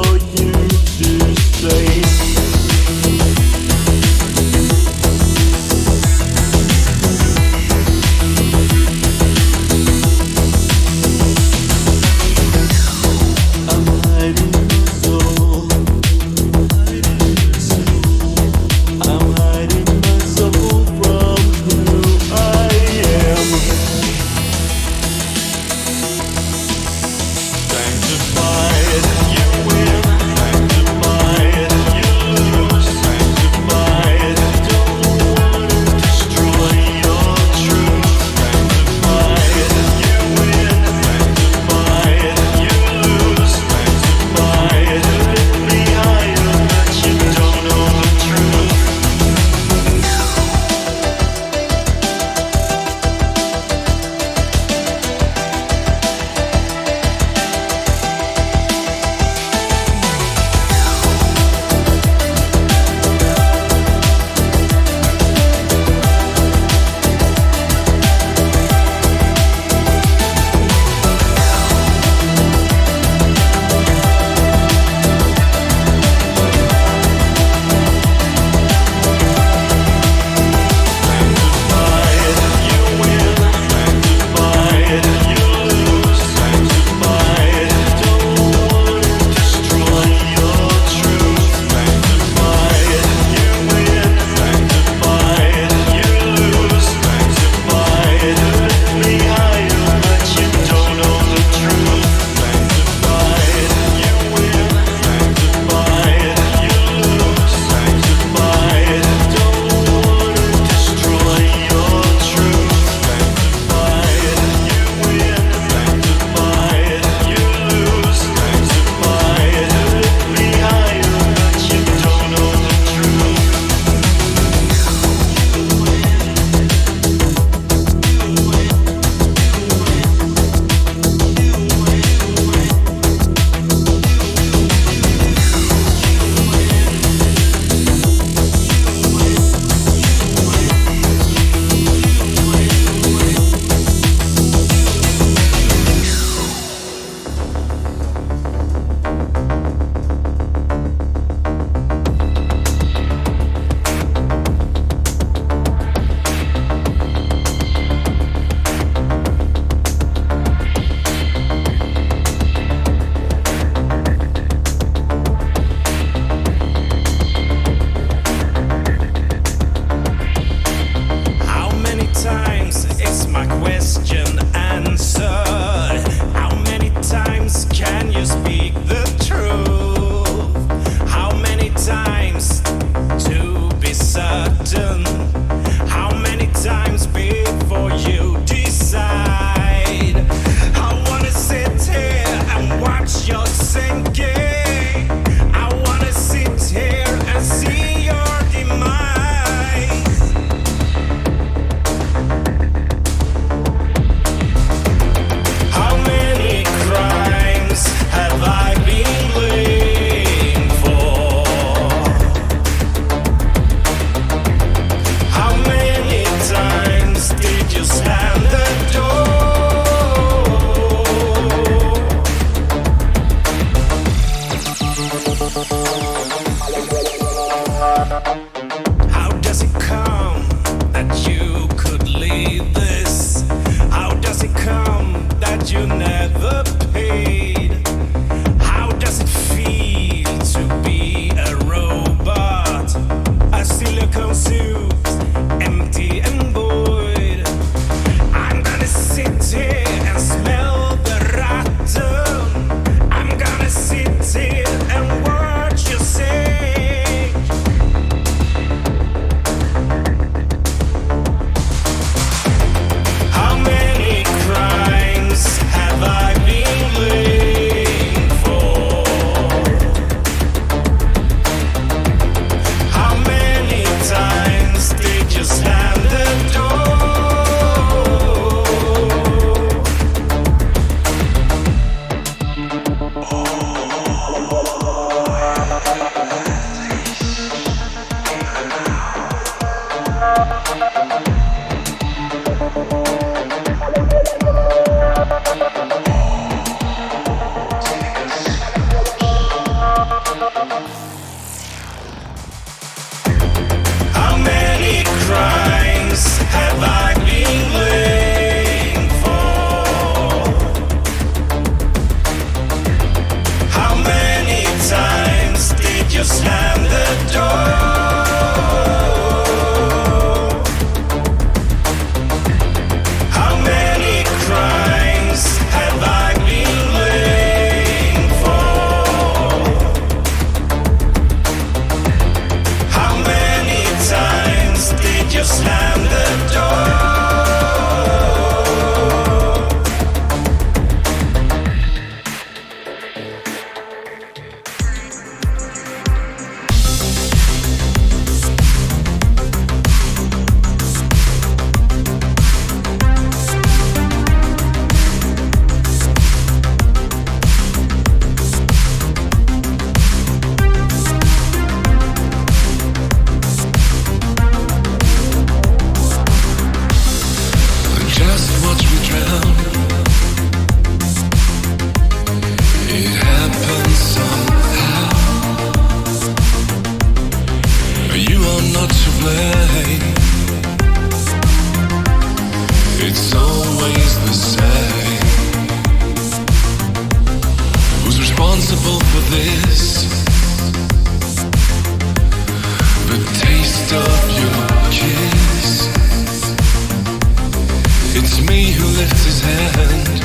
you slam the door? How many crimes have I been laying for? How many times did you slam the door? It's always the same. Who's responsible for this? The taste of your kiss. It's me who lifts his hand.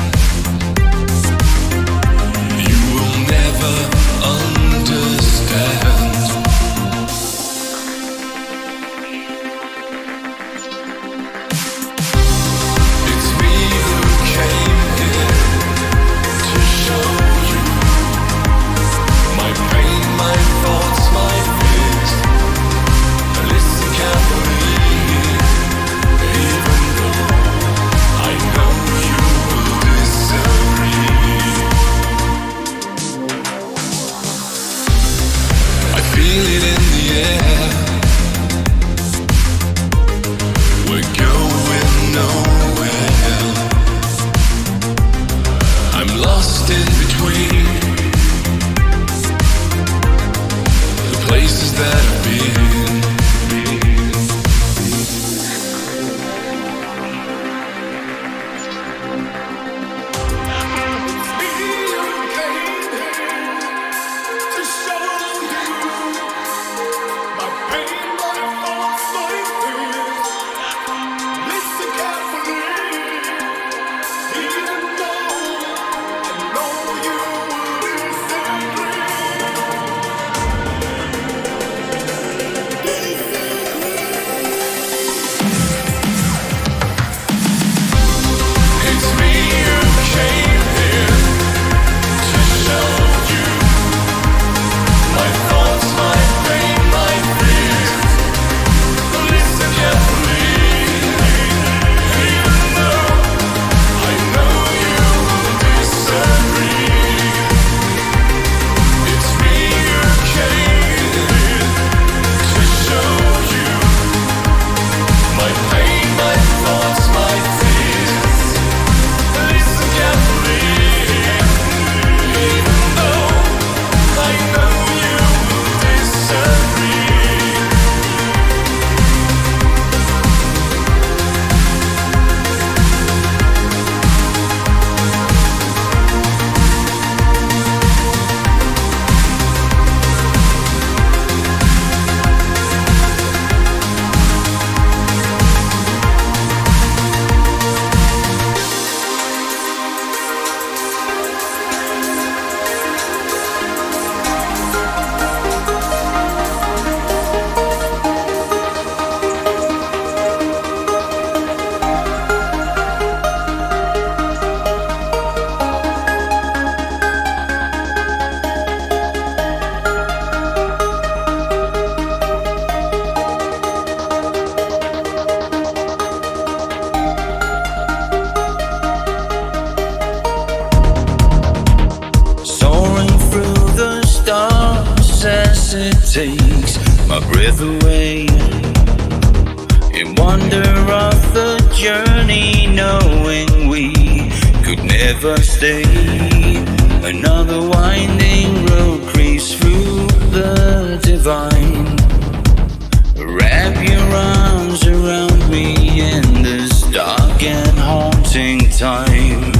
You will never understand. Takes my breath away in wonder of the journey, knowing we could never stay. Another winding road creeps through the divine. Wrap your arms around me in this dark and haunting time.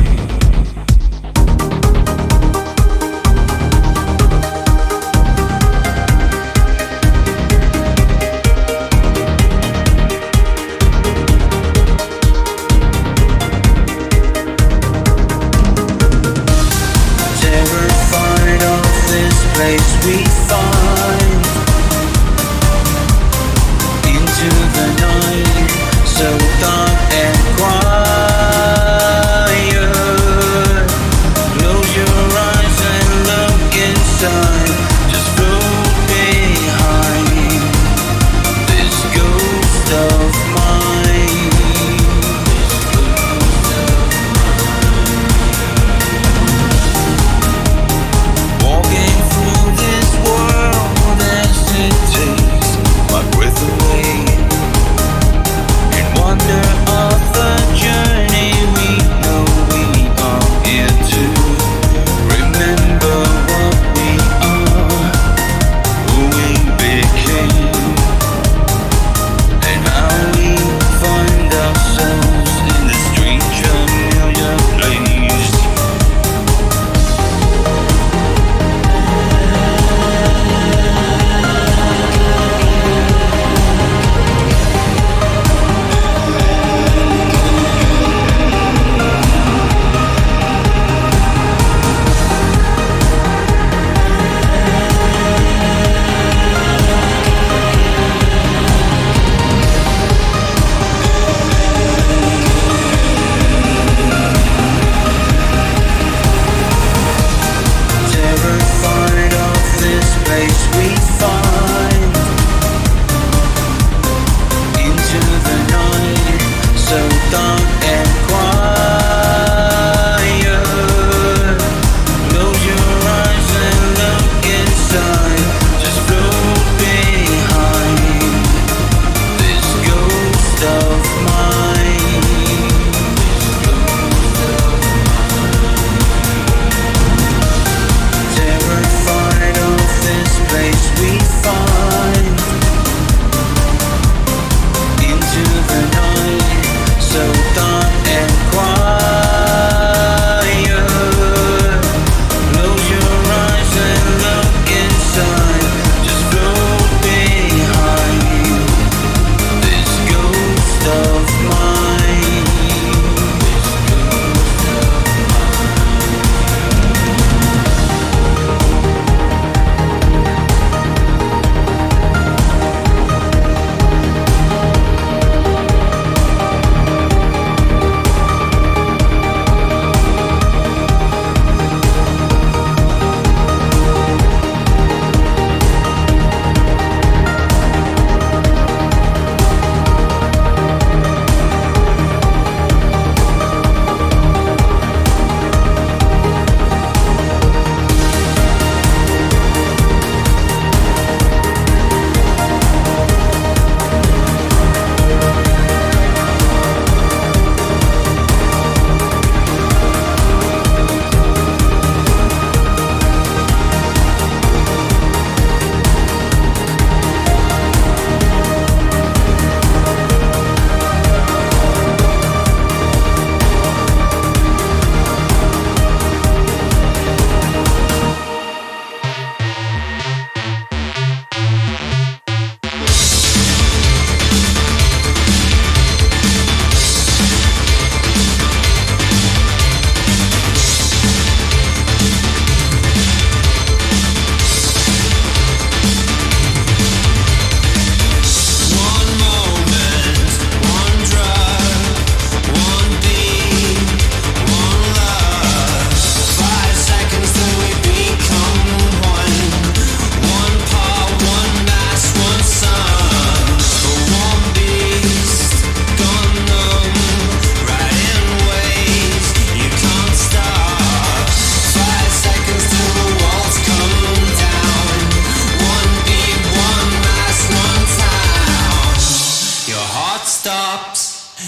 place we find into the night, so dark and quiet. Close your eyes and look inside. Just float behind this ghost of mine. Walking through this world as it takes my breath away, and wonder of the journey we know we are here to remember what we are, who we became, and how we find ourselves in this strange familiar place. Terrified of this place we find into the night, so dark and quiet. Close your eyes and look inside. Just float behind this ghost of mine. Terrified of this place we find into the night, so dark and quiet. Close your eyes and look inside. Just float behind this ghost of mine.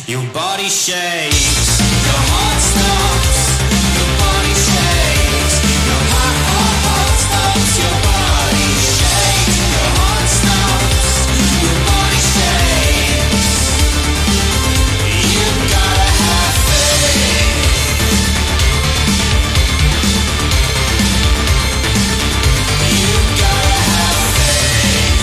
Your body shakes. Your heart stops. Your body shakes. Your heart stops. Your body shakes. Your heart stops. Your body shakes. You gotta have faith. You gotta have faith.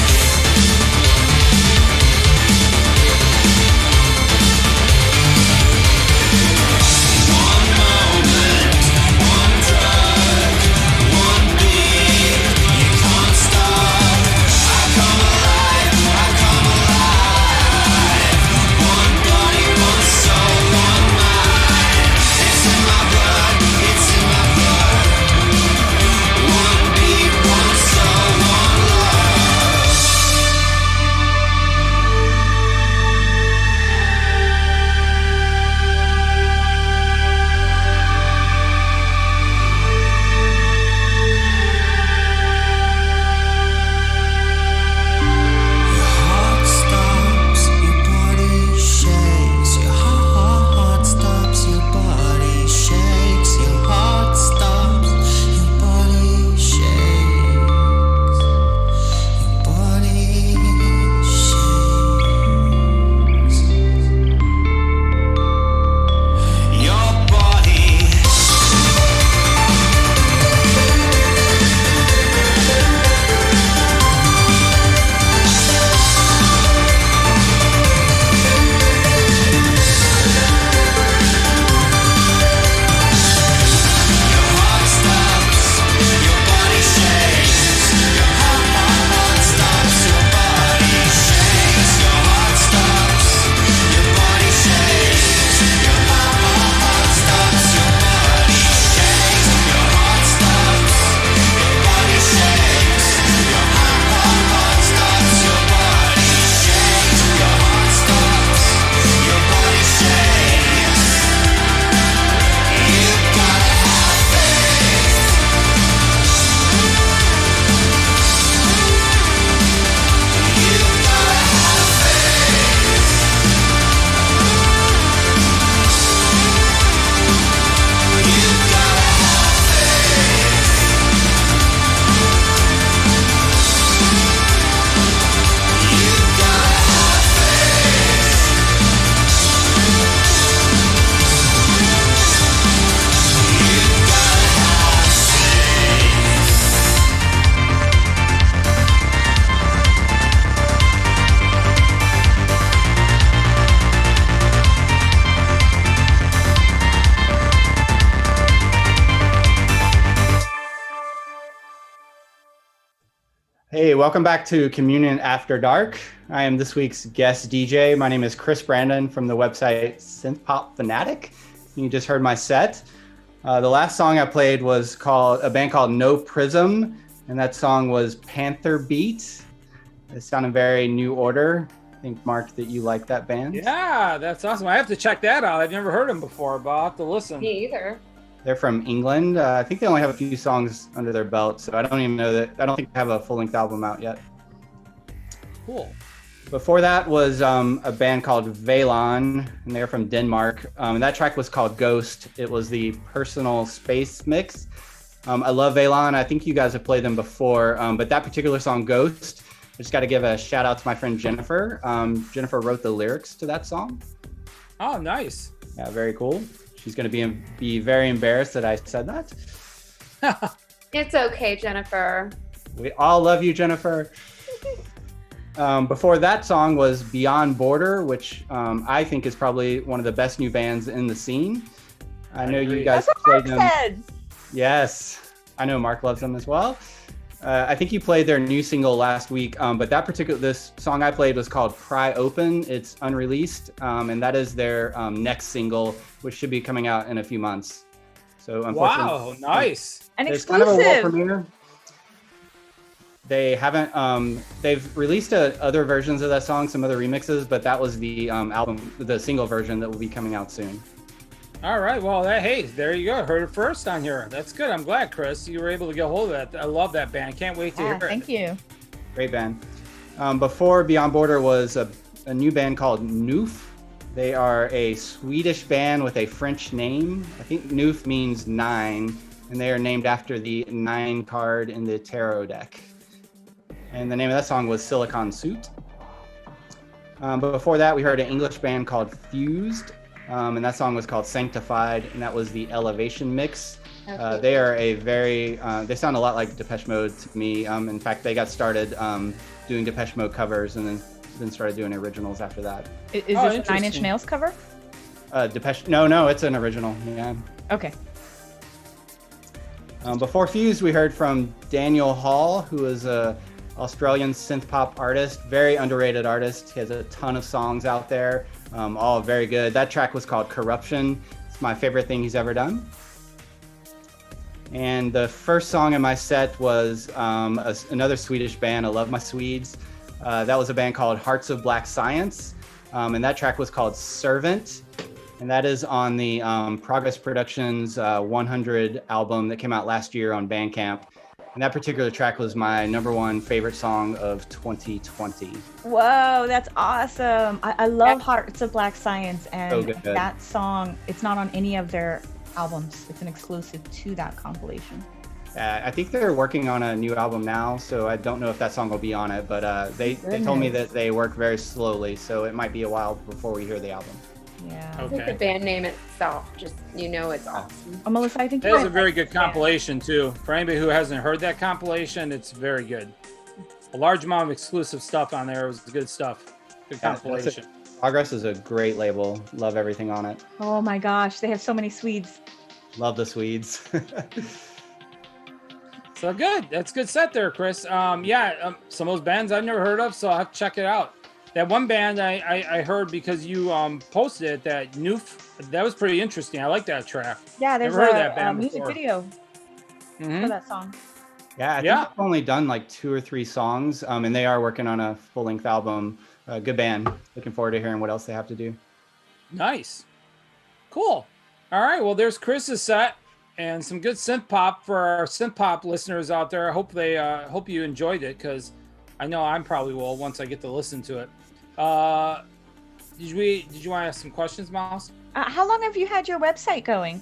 Hey, welcome back to Communion After Dark. I am this week's guest DJ. My name is Chris Brandon from the website Synthpop Fanatic. You just heard my set. The last song I played was a band called No Prism, and that song was Panther Beat. It sounded very New Order. I think, Mark, that you like that band. Yeah, that's awesome. I have to check that out. I've never heard them before, but I'll have to listen. Me either. They're from England. I think they only have a few songs under their belt, so I don't even know that. I don't think they have a full-length album out yet. Cool. Before that was a band called Valon, and they're from Denmark. And that track was called Ghost. It was the Personal Space mix. I love Valon. I think you guys have played them before, but that particular song, Ghost, I just got to give a shout out to my friend Jennifer. Jennifer wrote the lyrics to that song. Oh, nice. Yeah, very cool. She's going to be very embarrassed that I said that. It's okay, Jennifer. We all love you, Jennifer. Before that song was Beyond Border, which I think is probably one of the best new bands in the scene. I know you guys played them. Said. Yes, I know Mark loves them as well. I think you played their new single last week, but this song I played was called Pry Open. It's unreleased, and that is their next single, which should be coming out in a few months. So unfortunately, wow, nice. An it's exclusive. kind of a world premiere. They haven't. They've released other versions of that song, some other remixes, but that was the the single version that will be coming out soon. All right. Well, hey, there you go. Heard it first on here. That's good. I'm glad, Chris, you were able to get a hold of that. I love that band. Can't wait to hear it. Thank you. Great band. Before Beyond Border was a new band called Noof. They are a Swedish band with a French name. I think Noof means 9, and they are named after the 9 card in the tarot deck. And the name of that song was Silicon Suit. But before that, we heard an English band called Fused, and that song was called Sanctified, and that was the Elevation mix. They are they sound a lot like Depeche Mode to me. In fact, they got started doing Depeche Mode covers and then started doing originals after that. Is this a Nine Inch Nails cover? Depeche? No, it's an original. Yeah. Okay. Before Fused, we heard from Daniel Hall, who is a Australian synth pop artist, very underrated artist. He has a ton of songs out there, all very good. That track was called Corruption. It's my favorite thing he's ever done. And the first song in my set was another Swedish band. I love my Swedes. That was a band called Hearts of Black Science, and that track was called Servant. And that is on the Progress Productions 100 album that came out last year on Bandcamp. And that particular track was my #1 favorite song of 2020. Whoa, that's awesome. I love Hearts of Black Science, and so good. That song, it's not on any of their albums. It's an exclusive to that compilation. I think they're working on a new album now, so I don't know if that song will be on it, but they told me that they work very slowly, so it might be a while before we hear the album. Yeah. I think the band name itself, just, it's awesome. Melissa, I think That is a very good compilation, too. For anybody who hasn't heard that compilation, it's very good. A large amount of exclusive stuff on there. It was good stuff. Good compilation. Progress is a great label. Love everything on it. Oh my gosh, they have so many Swedes. Love the Swedes. So good. That's a good set there, Chris. Some of those bands I've never heard of, so I'll have to check it out. That one band I heard because you posted it, that Noof, that was pretty interesting. I like that track. Yeah, there's never heard that band music before. video for that song. Yeah, I think I've only done like 2 or 3 songs, and they are working on a full-length album. Good band. Looking forward to hearing what else they have to do. Nice. Cool. All right, well, there's Chris's set and some good synth pop for our synth pop listeners out there. I hope hope you enjoyed it, because I know I probably will once I get to listen to it. Did you want to ask some questions, Miles? How long have you had your website going?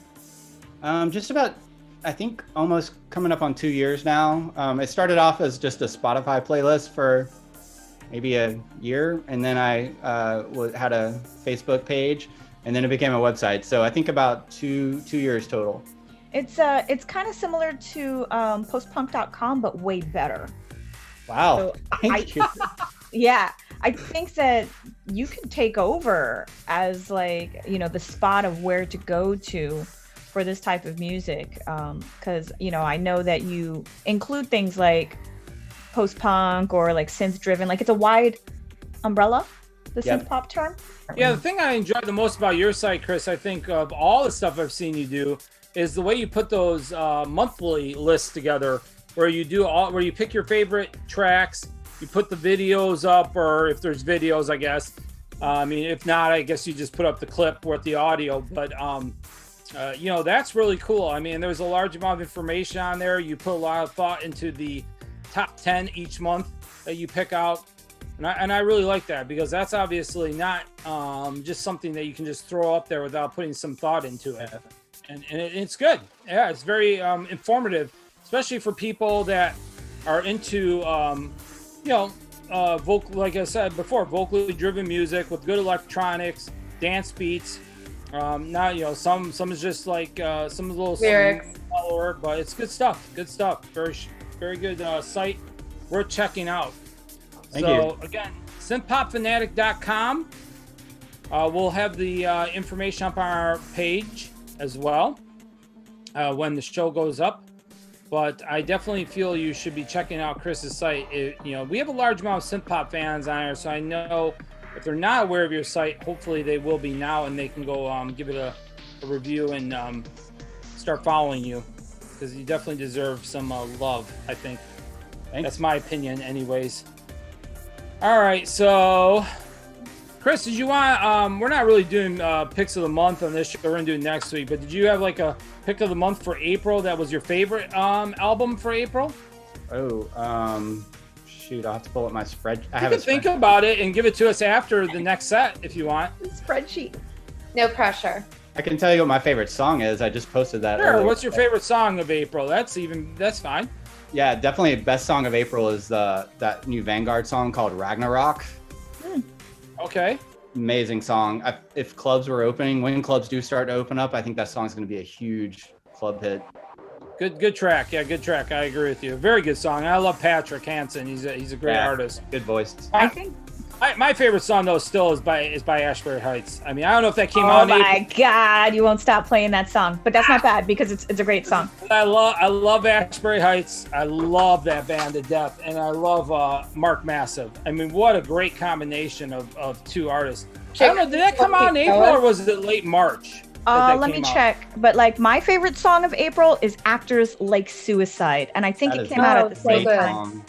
Just about, I think, almost coming up on 2 years now. It started off as just a Spotify playlist for maybe a year, and then I had a Facebook page, and then it became a website. So I think about two years total. It's kind of similar to postpunk.com, but way better. Wow. So Thank you. Yeah, I think that you can take over as the spot of where to go to for this type of music, because I know that you include things like post-punk or like synth-driven. Like it's a wide umbrella, the synth-pop term. Yeah, the thing I enjoy the most about your site, Chris, I think of all the stuff I've seen you do, is the way you put those monthly lists together, where you pick your favorite tracks, you put the videos up, or if there's videos, I guess. I mean, if not, I guess you just put up the clip with the audio. But you know, that's really cool. I mean, there's a large amount of information on there. You put a lot of thought into the top 10 each month that you pick out. And I really like that, because that's obviously not just something that you can just throw up there without putting some thought into it. And it's good. Yeah, it's very informative, especially for people that are into, you know, like I said before, vocally driven music with good electronics, dance beats. Not, you know, some is just like some little follower, but it's good stuff. Good stuff. Very good site. Worth checking out. Thank you. Again, synthpopfanatic.com. We'll have the information up on our page as well when the show goes up. But I definitely feel you should be checking out Chris's site. You know, we have a large amount of synthpop fans on here, so I know if they're not aware of your site, hopefully they will be now, and they can go give it a review and start following you, because you definitely deserve some love, I think. Thanks. That's my opinion anyways. All right, so Chris, did you want, we're not really doing picks of the month on this show, we're gonna do it next week, but did you have like a pick of the month for April that was your favorite album for April? Oh, shoot, I'll have to pull up my spread. You can think about it and give it to us after the next set if you want. Spreadsheet. No pressure. I can tell you what my favorite song is. I just posted that. Sure, earlier. what's your favorite song of April? That's fine. Yeah, definitely best song of April is that new Vanguard song called Ragnarok. Okay. Amazing song. If clubs were opening, when clubs do start to open up, I think that song's going to be a huge club hit. Good track. Yeah, good track. I agree with you. Very good song. I love Patrick Hansen. He's a great artist. Good voice. I think my favorite song though still is by Ashbury Heights. I mean, I don't know if that came out. Oh my God, you won't stop playing that song, but that's not bad because it's a great song. I love Ashbury Heights. I love that band to death, and I love Mark Massive. I mean, what a great combination of two artists. I don't know, did that come out in April or was it late March? Let me check. But like my favorite song of April is Actors Like Suicide, and I think it came out at the same time.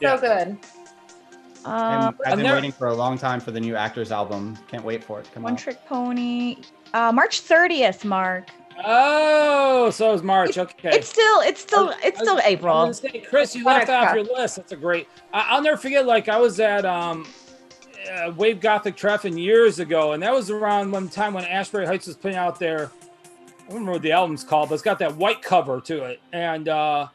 So good. I've been waiting for a long time for the new Actors album. Can't wait for it to come out. One Trick Pony. March 30th, Mark. Oh, so is March. Okay. It's still April. I was gonna say, Chris, you left off your list. That's a great. I'll never forget. Like I was at Wave Gothic Treffen years ago, and that was around one time when Ashbury Heights was putting out their, I don't remember what the album's called, but it's got that white cover to it. And I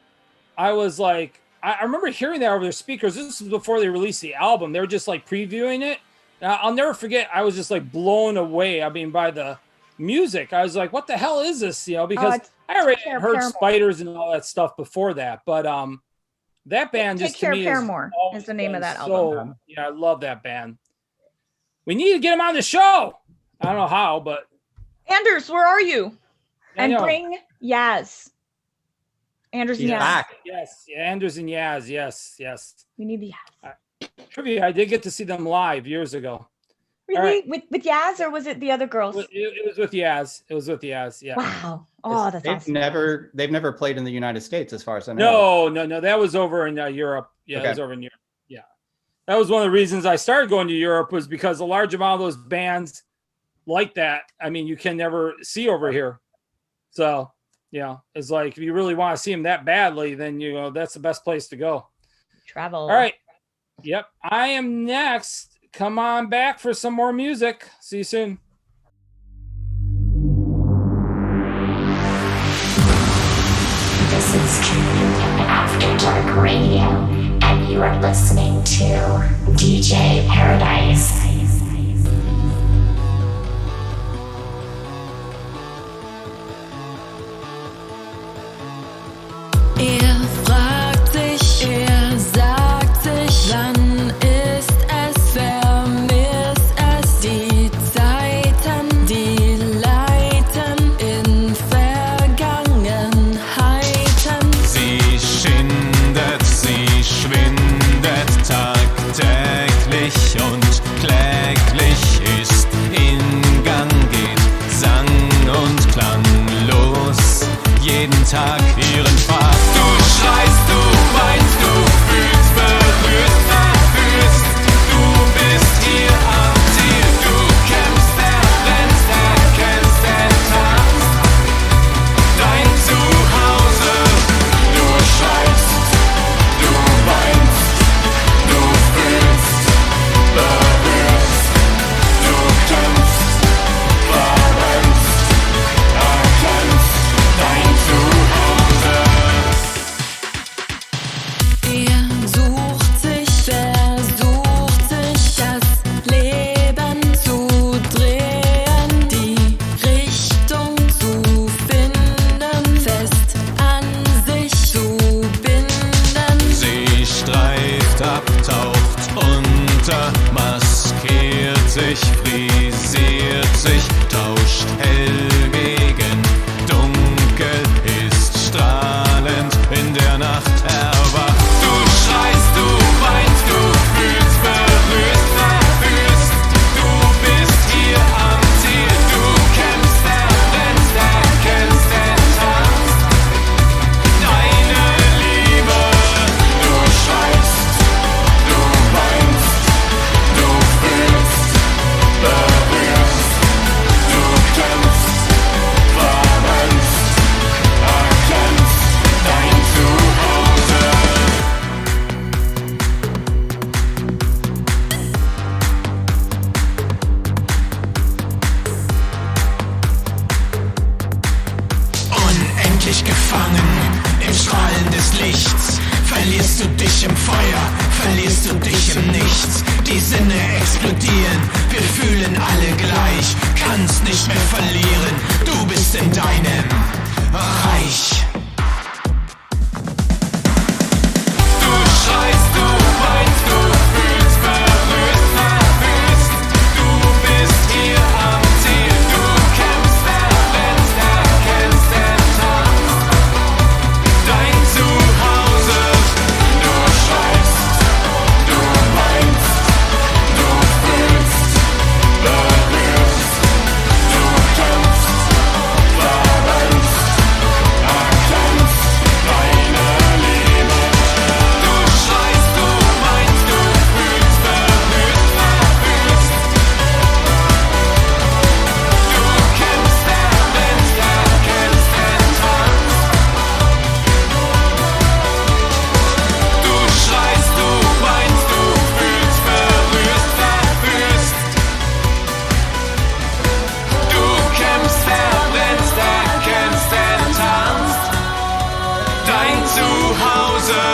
was like, I remember hearing that over their speakers. This was before they released the album. They were just like previewing it. I'll never forget. I was just like blown away. I mean, by the music. I was like, what the hell is this? You know, because I already heard Spiders and all that stuff before that. But that band just to me Paramore is the name of that album. Yeah, I love that band. We need to get him on the show. I don't know how, but Anders, where are you? And bring Yaz. Anders and Yaz. Back. Yes, Anders and Yaz. Yes. We need the Yaz. Trivia, I did get to see them live years ago. Really? Right. With Yaz, or was it the other girls? It was with Yaz. It was with Yaz. Yeah. Wow. Oh, that's awesome. They've never played in the United States, as far as I know. No. That was over in Europe. Yeah, okay. It was over in Europe. Yeah. That was one of the reasons I started going to Europe, was because a large amount of those bands like that, I mean, you can never see over here. So, it's like, if you really want to see them that badly, then, that's the best place to go. Travel. All right. Yep. I am next. Come on back for some more music. See you soon. This is Communionafterdark Radio, and you are listening to DJ Paradise. Fragt sich, sagt sich, wann ist es, vermisst es die Zeiten, die leiten in Vergangenheiten. Sie schindet, sie sie schwindet tagtäglich und kläglich ist in Gang, geht sang und klanglos jeden Tag ihren Pfad. Du schreist, du weinst, du fühlst, berührst, verführst. Du bist hier am Ziel, du kämpfst, errennst, erkennst, enttarnst dein Zuhause. Du schreist, du weinst, du fühlst, berührst, du kämpfst, verrennst, erkennst dein Zuhause. Er sucht sich, versucht sich das Leben zu drehen, die Richtung zu finden, fest an sich zu binden. Sie streift, abtaucht unter, maskiert sich, frisiert sich, tauscht hell gegen dunkel, ist strahlend in der Nacht erwacht. Du schreist, du weinst, du fühlst, berührst, verführst. Du bist hier am Ziel, du kämpfst, errennst, erkennst, enttarnst deine Liebe. Du schreist, du weinst, du fühlst, berührst, du kämpfst, verrennst, erkennst dein Zuhause. Unendlich gefangen im Strahlen des Lichts. Verlierst du dich im Feuer, verlierst du dich im Nichts. Die Sinne explodieren, wir fühlen alle gleich. Kannst nicht mehr verlieren, du bist in deinem Reich. Du schreist, du weinst, du fühlst, berührst, verführst. Du bist hier am Ziel, du kämpfst, errennst, erkennst, enttarnst dein Zuhause. Du schreist, du weinst, du fühlst, berührst, du kämpfst, verrennst, erkennst deine Liebe. Du schreist, du weinst, du fühlst, berührst, verführst. Du kämpfst, errennst, erkennst, enttarnst. Du schreist, du weinst, du fühlst, berührst, verführst. Du kämpfst, errennst, erkennst, enttarnst dein Zuhause.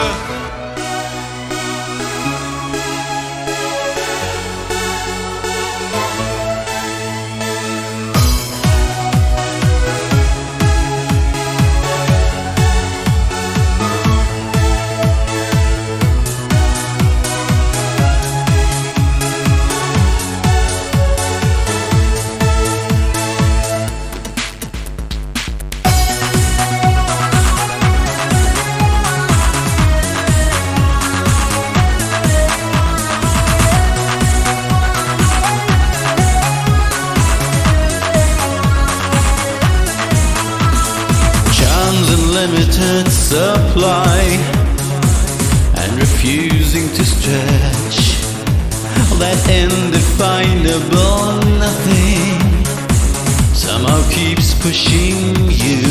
Charms unlimited supply and refusing to stretch. That indefinable nothing somehow keeps pushing you,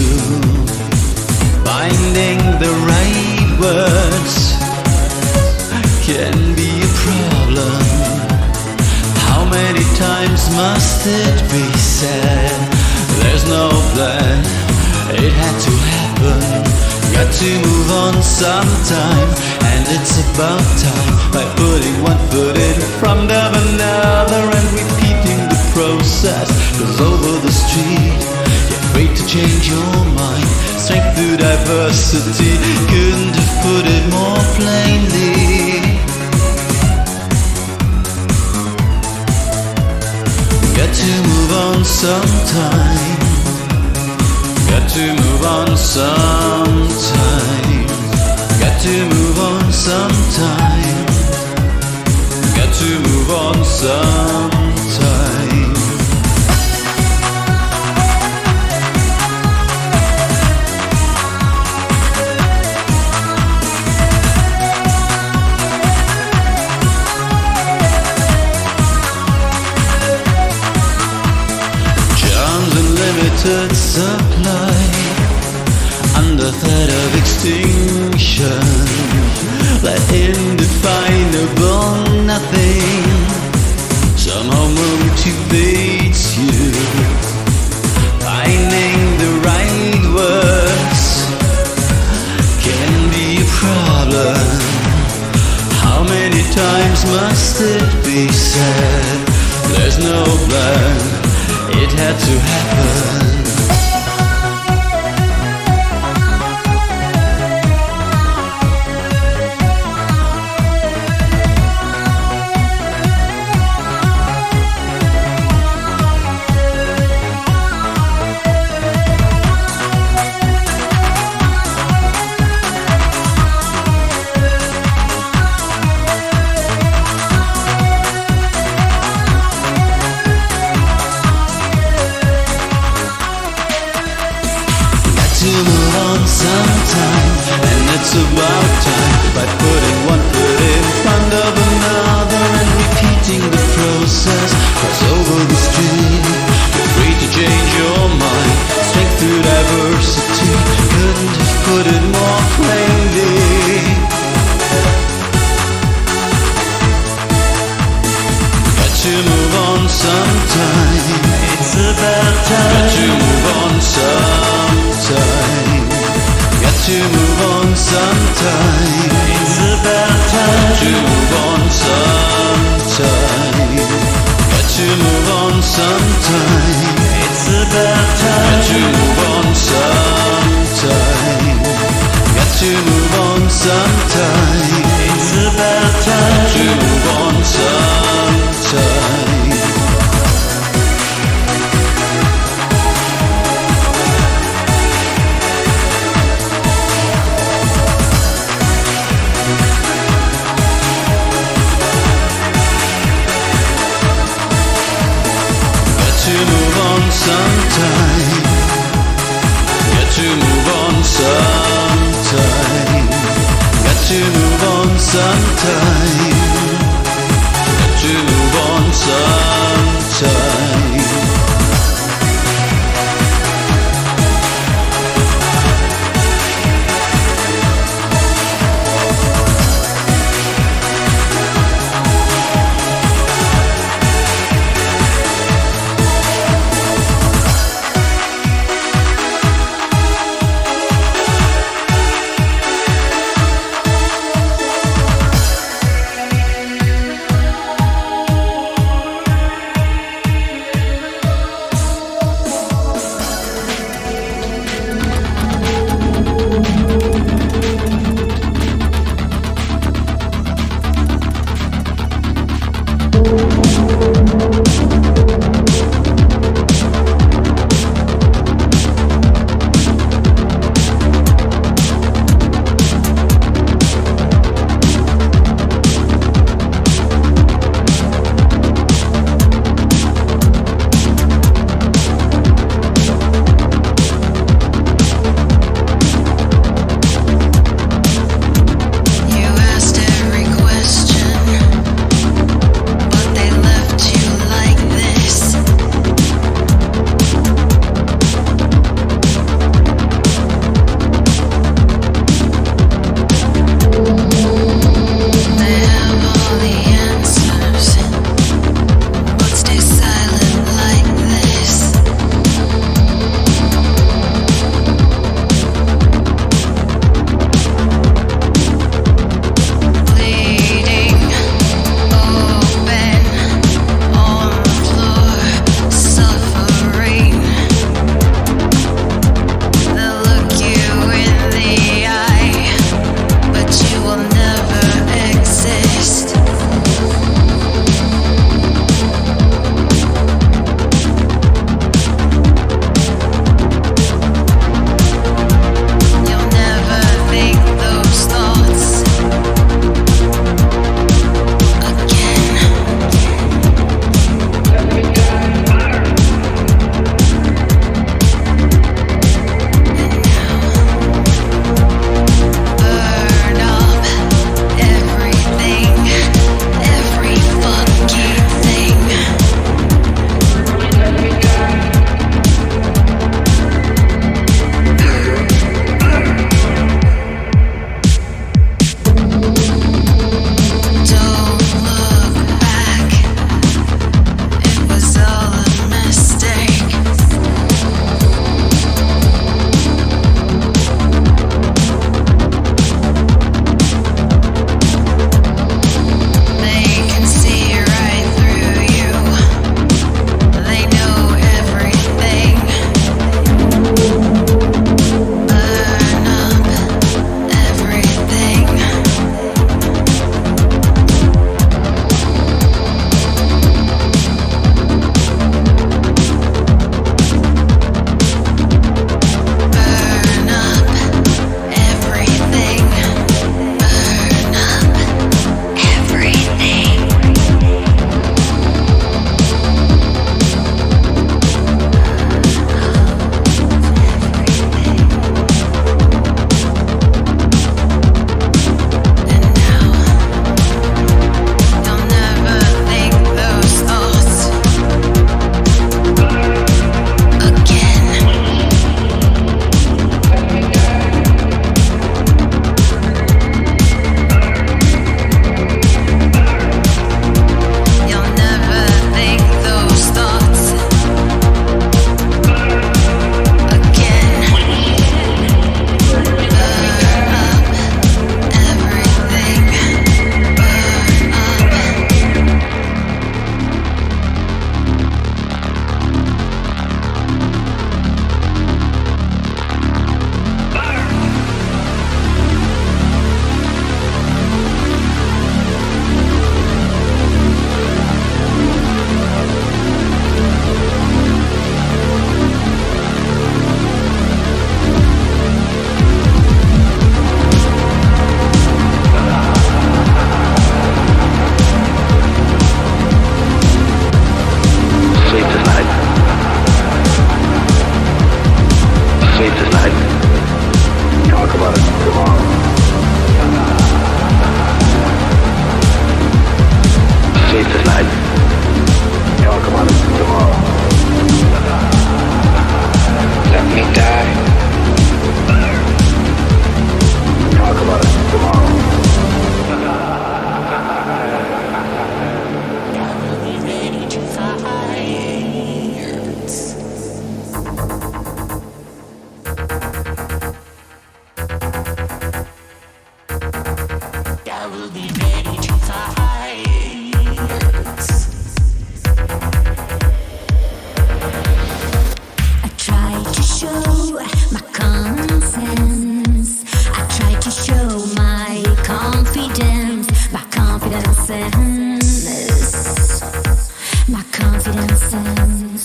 finding the right words can be a problem. How many times must it be said? There's no plan, it had to happen. Got to move on sometime, and it's about time. By putting one foot in front of another and repeating the process. Goes over the street, you're afraid to change your mind. Strength through diversity, couldn't have put it more plainly. Got to move on sometime. Got to move on sometime. Got to move on sometime. limited supply, under threat of extinction, that indefinable nothing somehow motivates you. Finding the right words can be a problem. How many times must it be said? There's no plan, it had to happen. It's about time, by putting one foot in front of another and repeating the process. Cross over the street, you're free to change your mind. Strength through diversity, couldn't have put it more plainly. Got to move on sometime. It's about time. Got to move on sometime. Got to move on sometime. It's about time. Got to move on sometime. Got to move on sometime. It's about time. Got to move on sometime. Got to move on sometime. It's about time. Got to move on sometime. Sometime, got to move on sometime, got to move on sometime, got to move on sometime. sense. My confidence ends.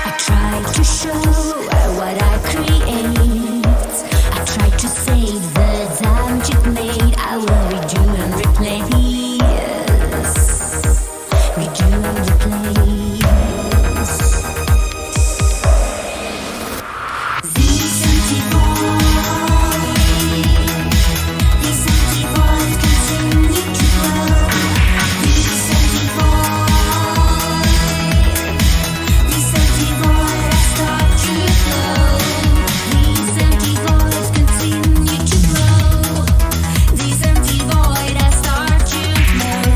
I try to show what I create. I try to save the damage it made. I will redo and replace. Redo and replace. These empty voids continue to grow. These empty voids start to flow. These empty voids continue to grow. These empty voids start to flow.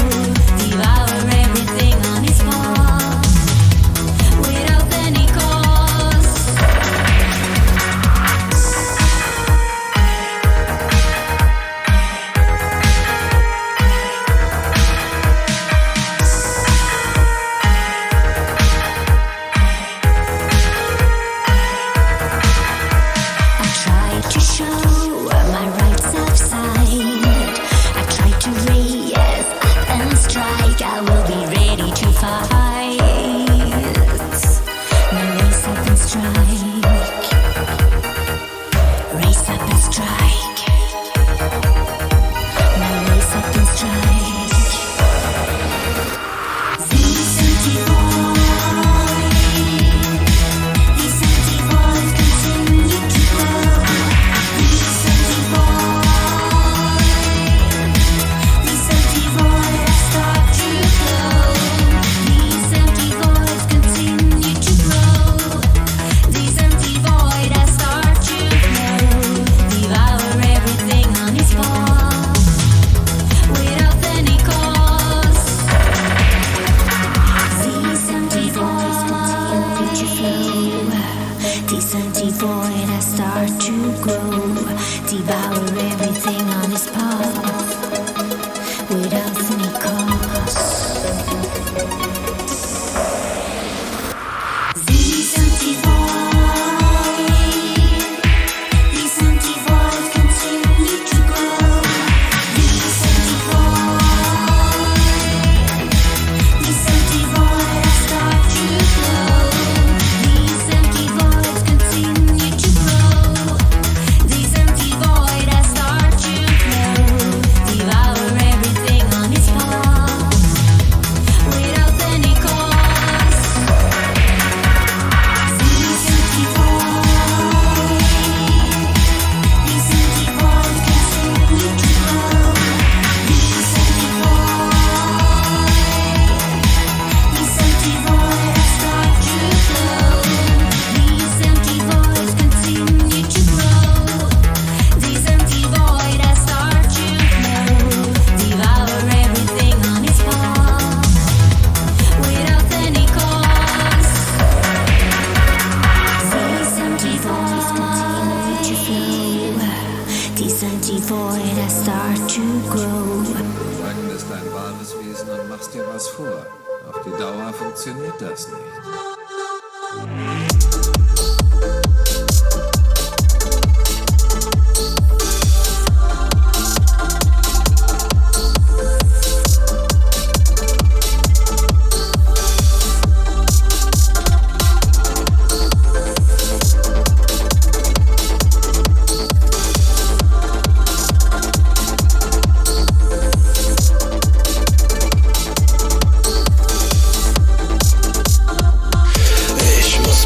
Devour everything on its path without any cause. I try to show my right side. I try to raise up and strike. I will be ready to fight. Now raise up and strike. Raise up and strike. Now raise up and strike. These empty voids continue to grow. These empty voids start to flow. These empty voids continue to grow. These empty voids start to flow. Devour everything on its path without any cause. These empty voids continue to flow. These empty voids start to grow. Devour everything on its path without any cause. These empty voids continue to grow. These empty voids start to flow. These empty voids continue to grow. These empty voids start to flow. Devour everything on its path without any cause. These empty voids continue to grow. These empty voids start to flow. These empty voids continue to grow. These empty voids start to flow. Devour everything on its path without any cause. These empty voids continue to flow. These empty voids start to grow. Du beugst dein wahres Wesen und machst dir was vor. Auf die Dauer funktioniert das nicht. Ich muss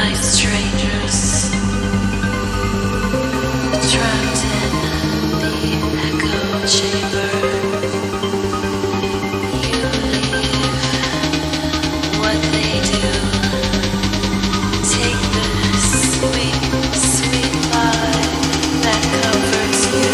like strangers, trapped in the echo chamber. You leave what they do. Take the sweet, sweet lie that comforts you.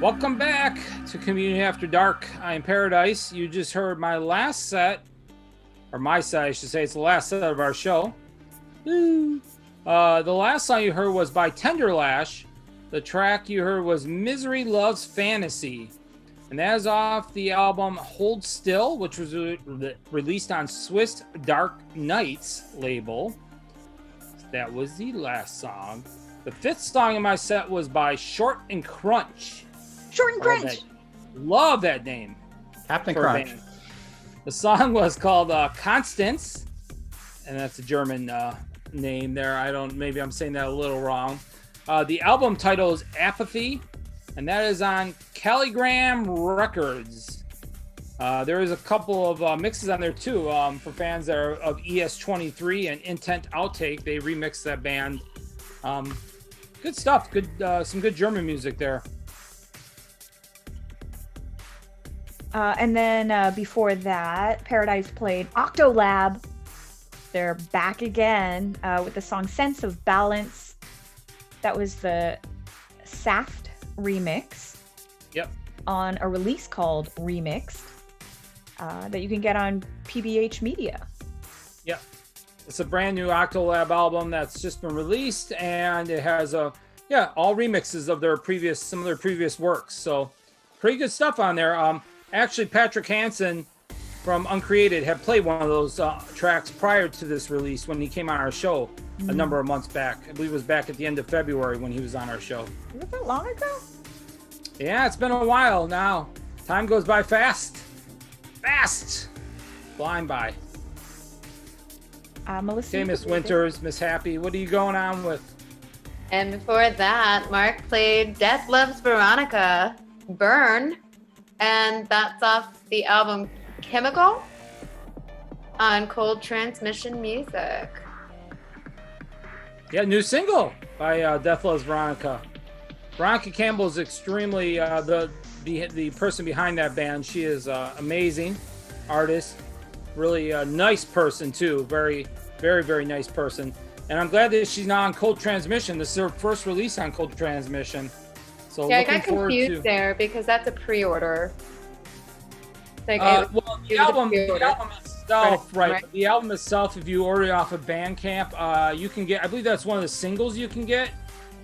Welcome back to Communionafterdark. I am Paradise. You just heard my last set, or my set, I should say. It's the last set of our show. The last song you heard was by Tenderlash. The track you heard was Misery Loves Fantasy. And that is off the album Hold Still, which was released on Swiss Dark Nights label. That was the last song. The fifth song in my set was by Short and Crunch. Short and Crunch. Love that name. Captain for a Crunch. band. The song was called Constance, and that's a German name there. Maybe I'm saying that a little wrong. The album title is Apathy, and that is on Calligram Records. There is a couple of mixes on there too for fans that are of ES23 and Intent Outtake. They remixed that band. Good stuff. Good, some good German music there. And then before that, Paradise played Octolab. They're back again with the song Sense of Balance. That was the Saft remix. Yep. On a release called Remixed that you can get on PBH Media. Yep. It's a brand new Octolab album that's just been released, and it has all remixes of some of their previous works. So pretty good stuff on there. Actually, Patrick Hansen from Uncreated had played one of those tracks prior to this release when he came on our show a number of months back. I believe it was back at the end of February when he was on our show. Was that long ago? Yeah, it's been a while now. Time goes by fast. Fast! Flying by. Melissa. Okay, Miss Winters, Miss Happy, what are you going on with? And before that, Mark played Death Loves Veronica, Burn, and that's off the album Chemical on Cold Transmission Music. Yeah, new single by Death Loves Veronica. Veronica Campbell is extremely the person behind that band. She is amazing artist, really a nice person too. Very, very, very nice person. And I'm glad that she's now on Cold Transmission. This is her first release on Cold Transmission. So yeah, I got confused there because that's a pre-order. The album itself, right? The album itself, if you order it off of Bandcamp, you can get. I believe that's one of the singles you can get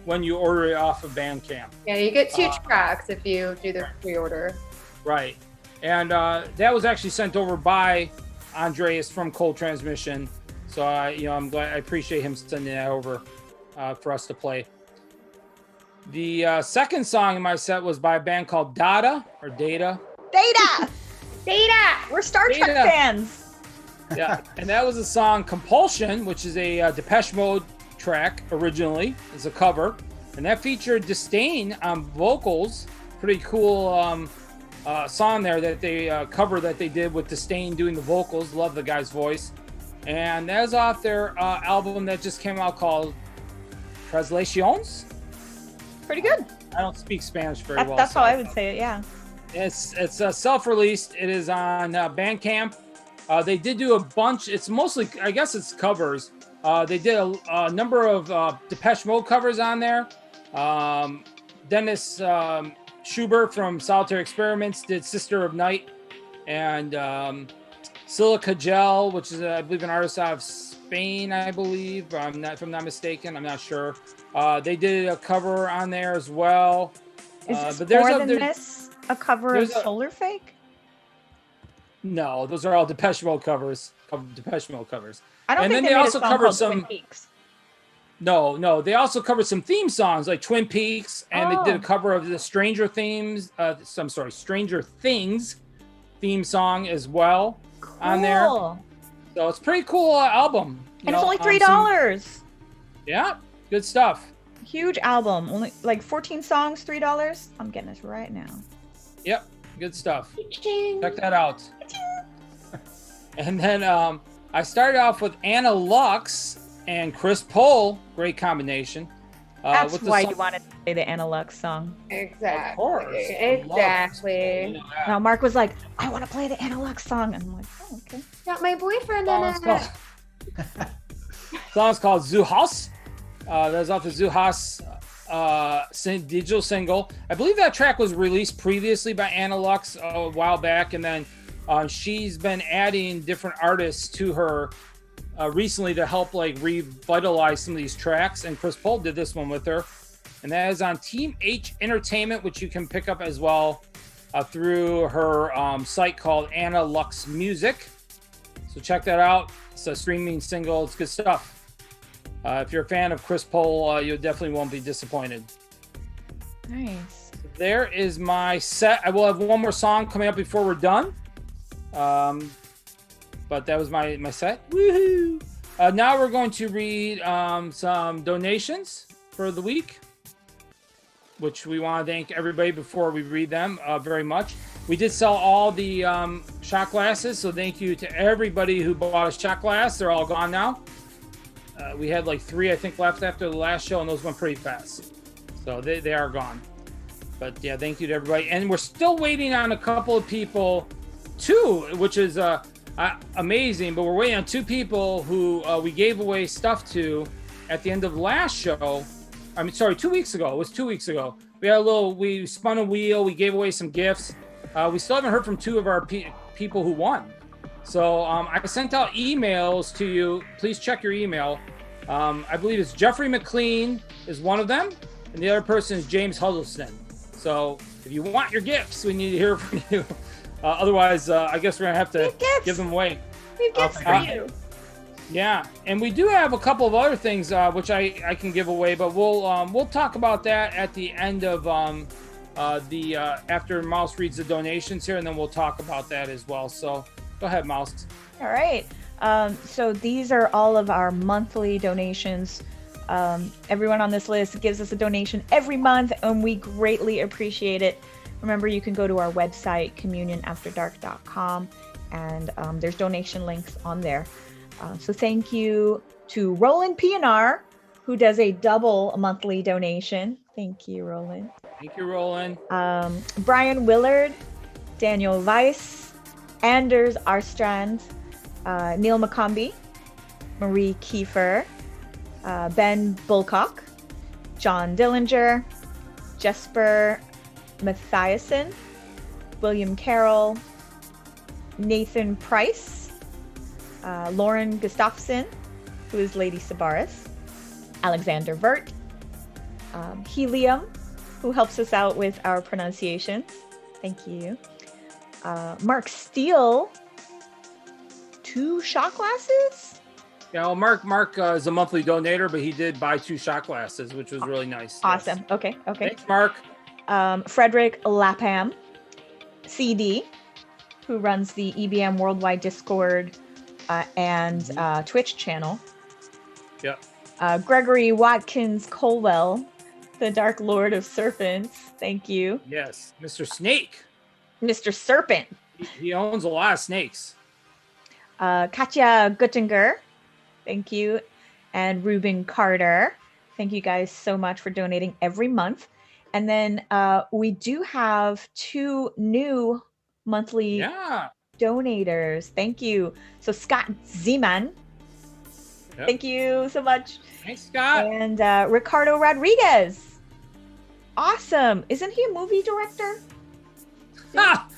when you order it off of Bandcamp. Yeah, you get 2 tracks if you do the pre-order. Right, and that was actually sent over by Andreas from Cold Transmission. So I'm glad. I appreciate him sending that over for us to play. The second song in my set was by a band called Data. Data! We're Star Trek fans. Yeah, and that was the song Compulsion, which is a Depeche Mode track originally. It's a cover. And that featured Disdain on vocals. Pretty cool song there that they cover that they did with Disdain doing the vocals. Love the guy's voice. And that is off their album that just came out called Translations. Pretty good. I don't speak Spanish very well. That's how I would say it. Yeah. It's self-released. It is on Bandcamp. They did do a bunch. It's mostly, I guess, it's covers. They did a number of Depeche Mode covers on there. Dennis Schubert from Solitary Experiments did Sister of Night, and Silica Gel, which is, I believe, an artist out of Spain, I believe. If I'm not mistaken, I'm not sure. They did a cover on there as well. Is this but there's more than this a cover of Solar Fake? No, those are all Depeche Mode covers. Depeche Mode covers. I don't and think then they made also a song covered called some. Twin Peaks. No, they also covered some theme songs like Twin Peaks, and they did a cover of the Stranger Things theme song as well on there. So it's a pretty cool album. And it's only $3. Yeah, good stuff. Huge album, only like 14 songs, $3. I'm getting this right now. Yep, good stuff. Check that out. And then I started off with Anna Lux and Chris Pohl. Great combination. That's with why you wanted to play the Anna Lux song. Exactly. Of course. Exactly. Now Mark was like, I want to play the Anna Lux song. And I'm like, oh, okay. Got my boyfriend in it. Song's called Zuhas. That's off the Zuhas digital single. I believe that track was released previously by Anna Lux a while back, and then she's been adding different artists to her recently to help like revitalize some of these tracks. And Chris Pohl did this one with her, and that is on Team H Entertainment, which you can pick up as well through her site called Anna Lux Music. So check that out. It's a streaming single. It's good stuff. If you're a fan of Chris Pohl, you definitely won't be disappointed. Nice. There is my set. I will have one more song coming up before we're done. But that was my set. Woohoo! Now we're going to read some donations for the week, which we want to thank everybody before we read them very much. We did sell all the shot glasses, so thank you to everybody who bought a shot glass. They're all gone now. We had like 3, I think, left after the last show, and those went pretty fast. So they are gone. But yeah, thank you to everybody. And we're still waiting on a couple of people, too, which is amazing. But we're waiting on 2 people who we gave away stuff to at the end of the last show. I mean, sorry, 2 weeks ago. It was 2 weeks ago. We spun a wheel. We gave away some gifts. We still haven't heard from 2 of our people who won. So I sent out emails to you. Please check your email. I believe it's Jeffrey McLean is one of them, and the other person is James Huddleston. So if you want your gifts, we need to hear from you. Otherwise, I guess we're going to have to give them away. We have gifts for you. Yeah, and we do have a couple of other things which I can give away, but we'll talk about that at the end of after Mouse reads the donations here, and then we'll talk about that as well. So go ahead, Mouse. All right. So these are all of our monthly donations. Everyone on this list gives us a donation every month, and we greatly appreciate it. Remember, you can go to our website, communionafterdark.com, and there's donation links on there. So thank you to Roland PNR, who does a double monthly donation. Thank you, Roland. Thank you, Roland. Brian Willard, Daniel Weiss, Anders Arstrand, Neil McCombie, Marie Kiefer, Ben Bulcock, John Dillinger, Jesper Mathiasen, William Carroll, Nathan Price, Lauren Gustafson, who is Lady Sabaris, Alexander Vert, Helium, who helps us out with our pronunciations. Thank you. Mark Steele, 2 shot glasses? Yeah, well, Mark is a monthly donator, but he did buy 2 shot glasses, which was really nice. Awesome. Yes. Okay. Thanks, Mark. Frederick Lapham, CD, who runs the EBM Worldwide Discord and Twitch channel. Yep. Gregory Watkins Colwell, the Dark Lord of Serpents. Thank you. Yes, Mr. Snake. Mr. Serpent. He owns a lot of snakes. Katya Guttinger. Thank you. And Ruben Carter. Thank you guys so much for donating every month. And then we do have 2 new monthly donators. Thank you. So Scott Zeman. Yep. Thank you so much. Thanks, Scott. And Ricardo Rodriguez. Awesome. Isn't he a movie director? That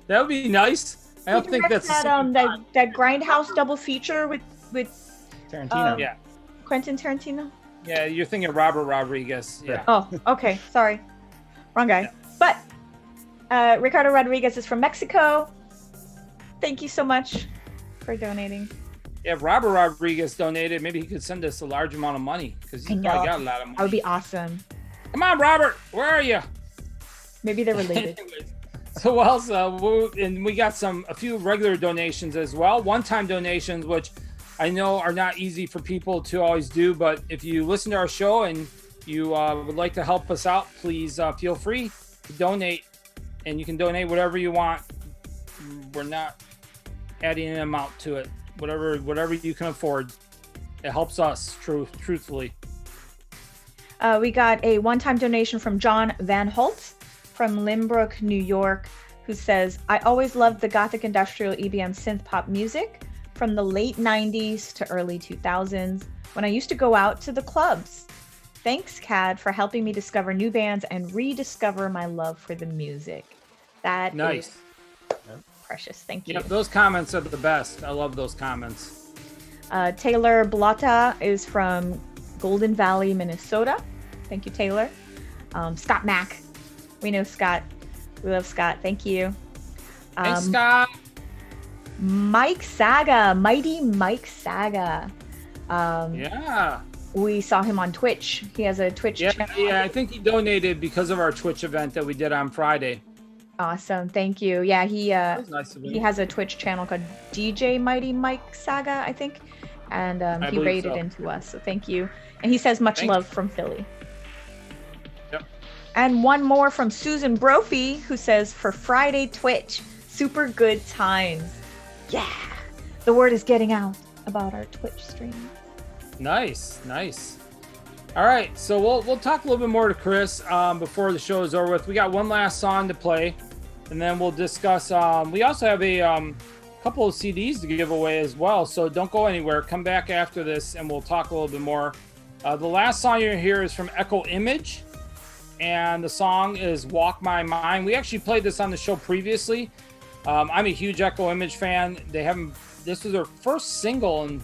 would be nice. I don't think that's that that Grindhouse double feature with Tarantino. Quentin Tarantino. Yeah, you're thinking Robert Rodriguez. Yeah. Oh, okay. Sorry. Wrong guy. Yeah. But Ricardo Rodriguez is from Mexico. Thank you so much for donating. Yeah, if Robert Rodriguez donated, maybe he could send us a large amount of money because he's probably got a lot of money. That would be awesome. Come on, Robert. Where are you? Maybe they're related. So what else? And we got a few regular donations as well. One-time donations, which I know are not easy for people to always do, but if you listen to our show and you would like to help us out, please feel free to donate, and you can donate whatever you want. We're not adding an amount to it. Whatever you can afford. It helps us, truthfully. We got a one-time donation from John Van Holt from Limbrook, New York, who says, I always loved the Gothic industrial EBM synth pop music from the late 90s to early 2000s when I used to go out to the clubs. Thanks, CAD, for helping me discover new bands and rediscover my love for the music. That nice. Is precious. Thank you. Yep, those comments are the best. I love those comments. Taylor Blotta is from Golden Valley, Minnesota. Thank you, Taylor. Scott Mack. We know Scott. We love Scott. Thank you. Thanks, Scott. Mike Saga. Mighty Mike Saga. Yeah. We saw him on Twitch. He has a Twitch channel. Yeah, I think he donated because of our Twitch event that we did on Friday. Awesome. Thank you. Yeah, he nice of him. He has a Twitch channel called DJ Mighty Mike Saga, I think. And he raided into us. So thank you. And he says much love from Philly. Yep. And one more from Susan Brophy, who says, for Friday Twitch, super good times. Yeah. The word is getting out about our Twitch stream. Nice. All right, so we'll talk a little bit more to Chris before the show is over with. We got one last song to play, and then we'll discuss. We also have a couple of CDs to give away as well, so don't go anywhere. Come back after this, and we'll talk a little bit more. The last song you're here is from Echo Image, and the song is Walk My Mind. We actually played this on the show previously. I'm a huge Echo Image fan. This was their first single, and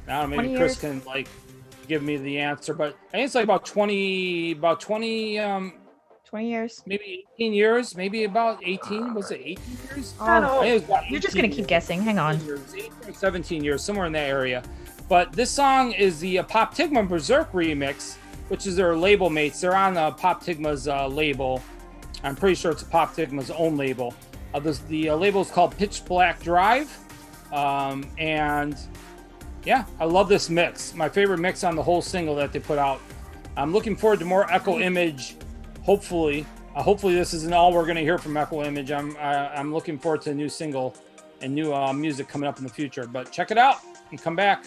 I don't know, maybe Chris can give me the answer, but I think it's about 20 years, maybe 18 years, maybe about 18. Was it 18 years? Oh, you're just gonna keep guessing. Hang on. 18 or 17 years, somewhere in that area. But this song is the Pop Tigma Berserk remix, which is their label mates. They're on Pop Tigma's label. I'm pretty sure it's Pop Tigma's own label. The label is called Pitch Black Drive, and yeah, I love this mix. My favorite mix on the whole single that they put out. I'm looking forward to more Echo Image. Hopefully this isn't all we're going to hear from Echo Image. I'm looking forward to a new single and new music coming up in the future. But check it out and come back.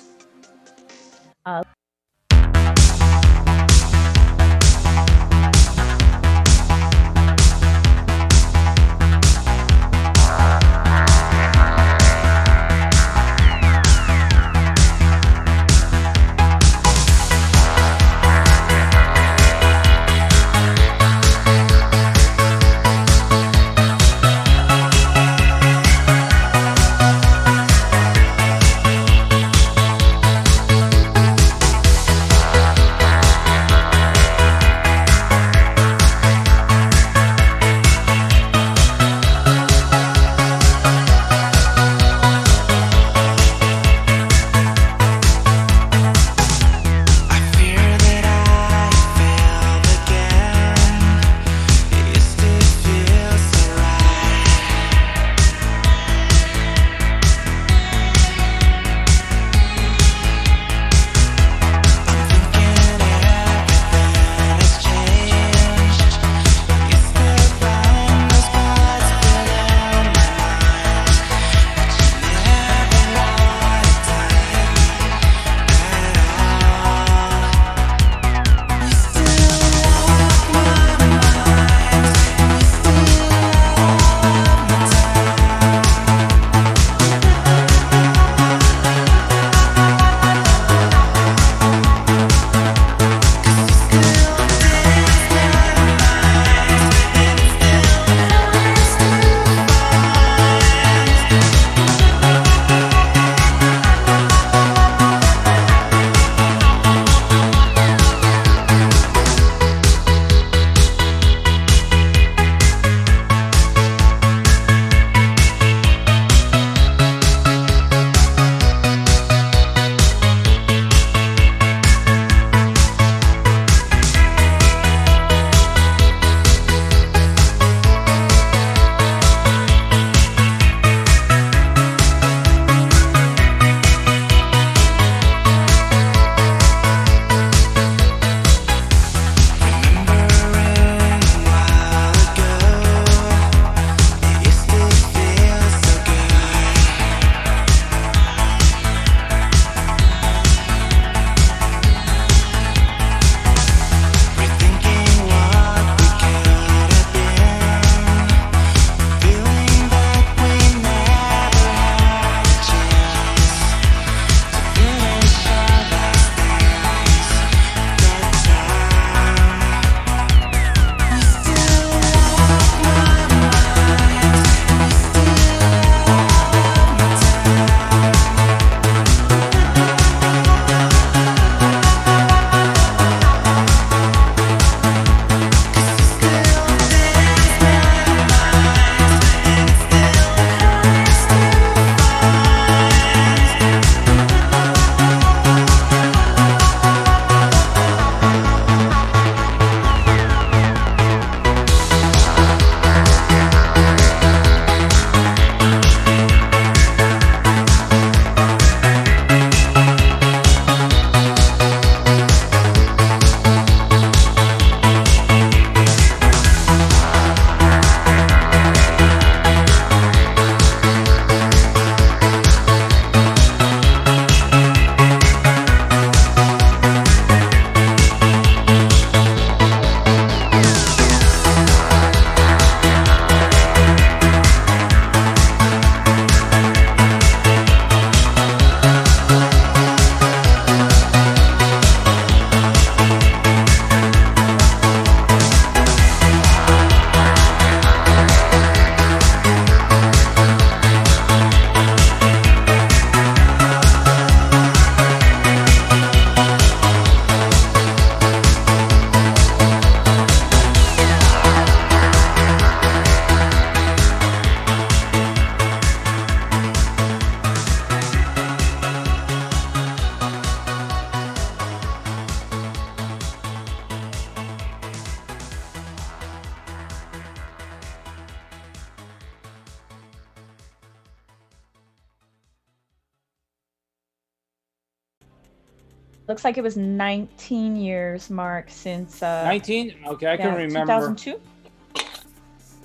Looks like it was 19 years, Mark, since 19? Okay, I can remember. 2002.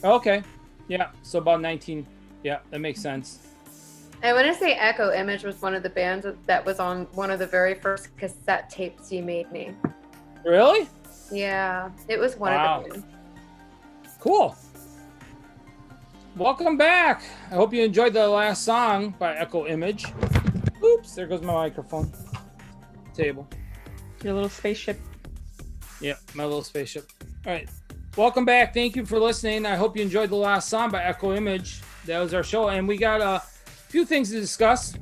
Okay. Yeah, so about 19. Yeah, that makes sense. I want to say Echo Image was one of the bands that was on one of the very first cassette tapes you made me. Really? Yeah, it was one of them. Cool. Welcome back. I hope you enjoyed the last song by Echo Image. Oops, there goes my microphone. Table. Your little spaceship. Yeah, my little spaceship. All right. Welcome back. Thank you for listening. I hope you enjoyed the last song by Echo Image. That was our show, and we got a few things to discuss.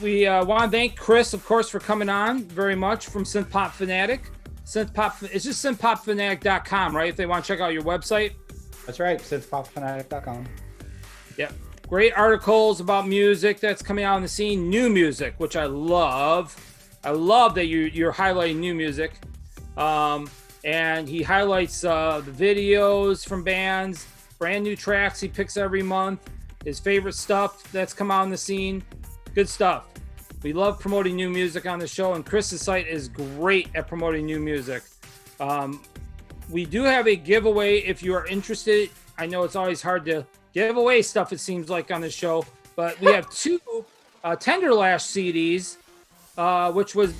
We want to thank Chris, of course, for coming on very much from Synthpop Fanatic. It's just synthpopfanatic.com, right? If they want to check out your website. That's right, synthpopfanatic.com. Yep. Great articles about music that's coming out on the scene. New music, which I love. I love that you're highlighting new music. And he highlights the videos from bands, brand new tracks he picks every month, his favorite stuff that's come out on the scene. Good stuff. We love promoting new music on the show, and Chris's site is great at promoting new music. We do have a giveaway if you are interested. I know it's always hard to give away stuff, it seems like, on the show, but we have two Tenderlash CDs, which was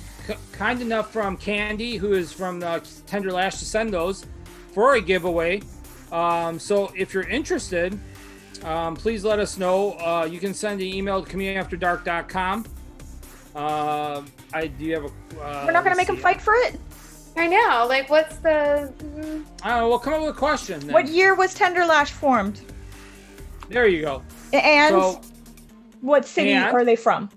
kind enough from Candy, who is from Tenderlash, to send those for a giveaway. So if you're interested, please let us know. You can send an email to communionafterdark.com. Do you have a... We're not going to make them fight for it? I know. Like, what's the... I don't know. We'll come up with a question then. What year was Tenderlash formed? There you go. And what city are they from?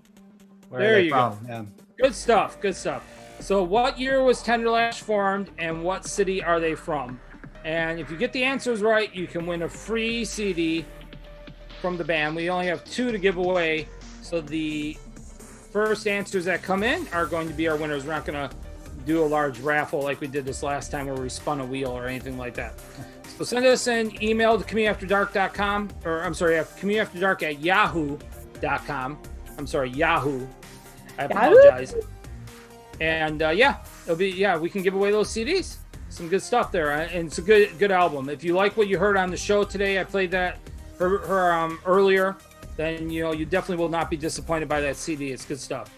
There you go. Yeah. Good stuff. Good stuff. So what year was Tenderlash formed, and what city are they from? And if you get the answers right, you can win a free CD from the band. We only have 2 to give away, so the first answers that come in are going to be our winners. We're not going to do a large raffle like we did this last time where we spun a wheel or anything like that. So send us an email to communionafterdark.com, or I'm sorry, communionafterdark@yahoo.com. I'm sorry, Yahoo. I apologize. And it'll be we can give away those CDs. Some good stuff there, and it's a good album. If you like what you heard on the show today, I played that earlier, then you definitely will not be disappointed by that CD. It's good stuff.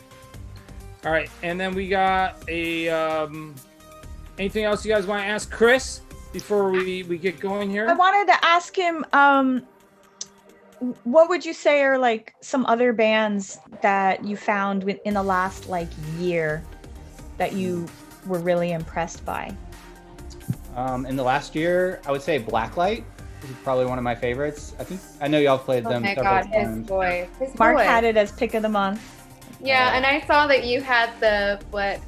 All right, and then we got anything else you guys want to ask Chris before we get going here? I wanted to ask him, what would you say are like some other bands that you found in the last year that you were really impressed by? In the last year, I would say Blacklight is probably one of my favorites. I know y'all played them several times. His voice. Mark had it as pick of the month. Yeah, and I saw that you had what